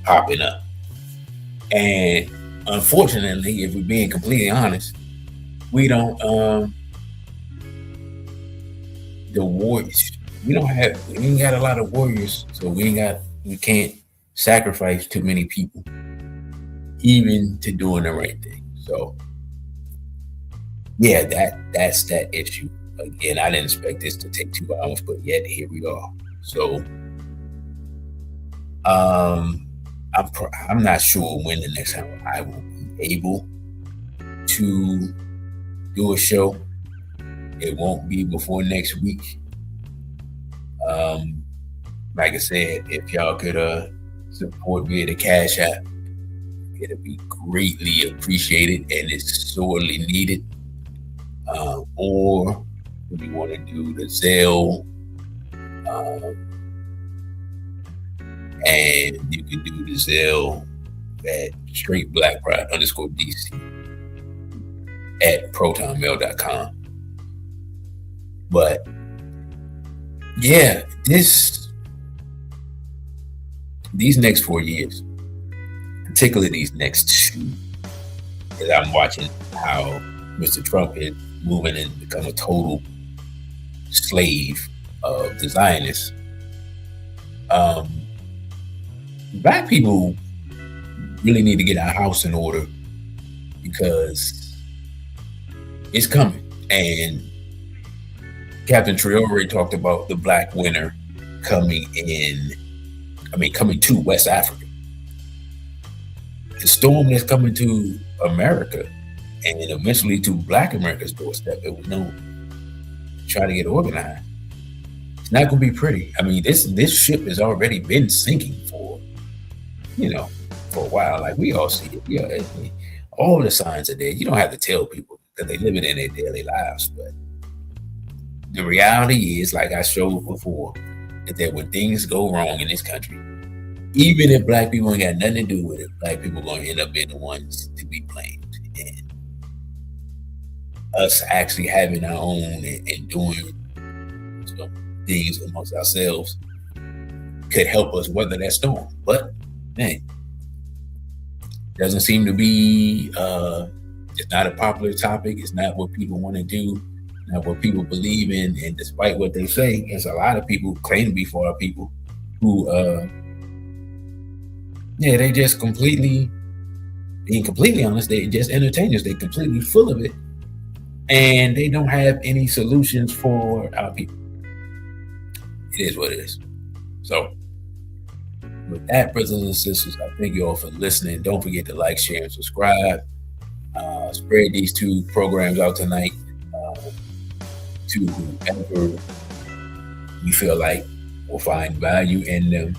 popping up. And unfortunately, if we're being completely honest, we don't we ain't got a lot of warriors, so we can't sacrifice too many people even to doing the right thing. So yeah, that's that issue. Again, I didn't expect this to take 2 hours, but yet here we are. So I'm not sure when the next time I will be able to do a show. It won't be before next week. Like I said, if y'all could support via the Cash App, it'll be greatly appreciated, and it's sorely needed. Or if you want to do the Zelle, and you can do the Zelle at straightblackpride_DC at protonmail.com. But yeah, these next 4 years, particularly these next 2, as I'm watching how Mr. Trump is moving and become a total slave of the Zionists. Black people really need to get our house in order because it's coming. And Captain Traore talked about the black winter coming to West Africa. The storm that's coming to America and eventually to Black America's doorstep, it was known. Try to get organized. It's not going to be pretty. I mean, this ship has already been sinking for a while. Like we all see it. All the signs are there. You don't have to tell people because they live it in their daily lives. But the reality is, like I showed before, that when things go wrong in this country, even if black people ain't got nothing to do with it, black people are going to end up being the ones to be blamed. And us actually having our own and doing things amongst ourselves could help us weather that storm. But man, doesn't seem to be, it's not a popular topic. It's not what people want to do, not what people believe in. And despite what they say, there's a lot of people who claim to be for our people who Yeah, they just completely, being completely honest, they just entertainers. They're completely full of it, and they don't have any solutions for our people. It is what it is. So, with that, brothers and sisters, I thank you all for listening. Don't forget to like, share, and subscribe. Spread these two programs out tonight to whoever you feel like will find value in them,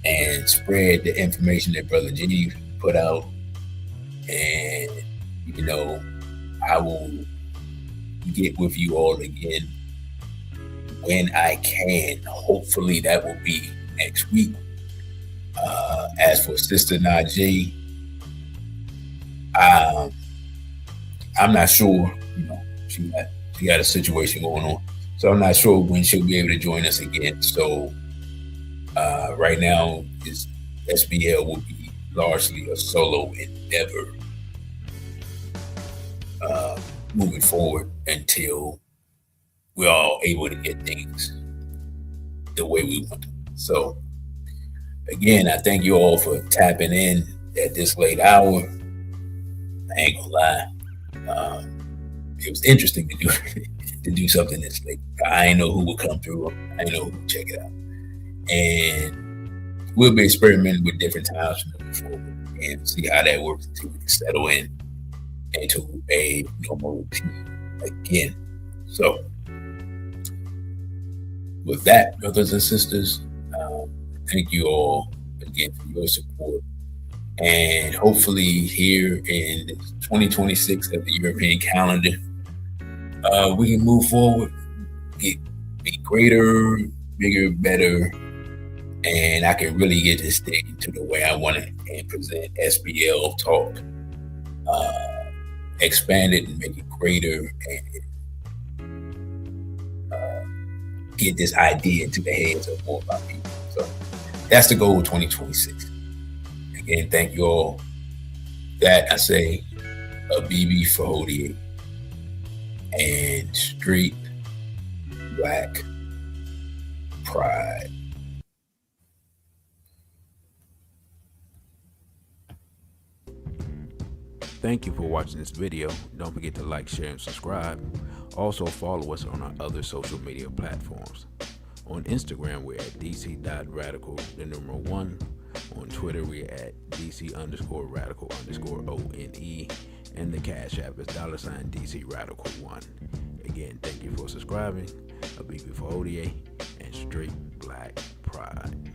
and spread the information that Brother G put out. And I will get with you all again when I can. Hopefully that will be next week. As for Sister Najee, I'm not sure. She got a situation going on, so I'm not sure when she'll be able to join us again. So right now, is SBL will be largely a solo endeavor moving forward until we're all able to get things the way we want them. So again, I thank you all for tapping in at this late hour. I ain't gonna lie. It was interesting to do something this late. I didn't know who would come through. I didn't know who would check it out. And we'll be experimenting with different times moving forward and see how that works until we can settle in into a normal routine again. So with that, brothers and sisters, thank you all again for your support. And hopefully here in 2026 of the European calendar, we can move forward, be greater, bigger, better, and I can really get this thing to the way I want it and present SBL Talk, expand it and make it greater, and get this idea into the heads of more of our people. So that's the goal of 2026. Again, thank you all. That I say, a BB for Hodier and Street Black Pride. Thank you for watching this video. Don't forget to like, share, and subscribe. Also follow us on our other social media platforms. On Instagram, we're at dc.radical1. On Twitter, we're at dc_radical_ONE. And the Cashapp is $DC Radical1. Again, thank you for subscribing. A BB for Hodier and Straight Black Pride.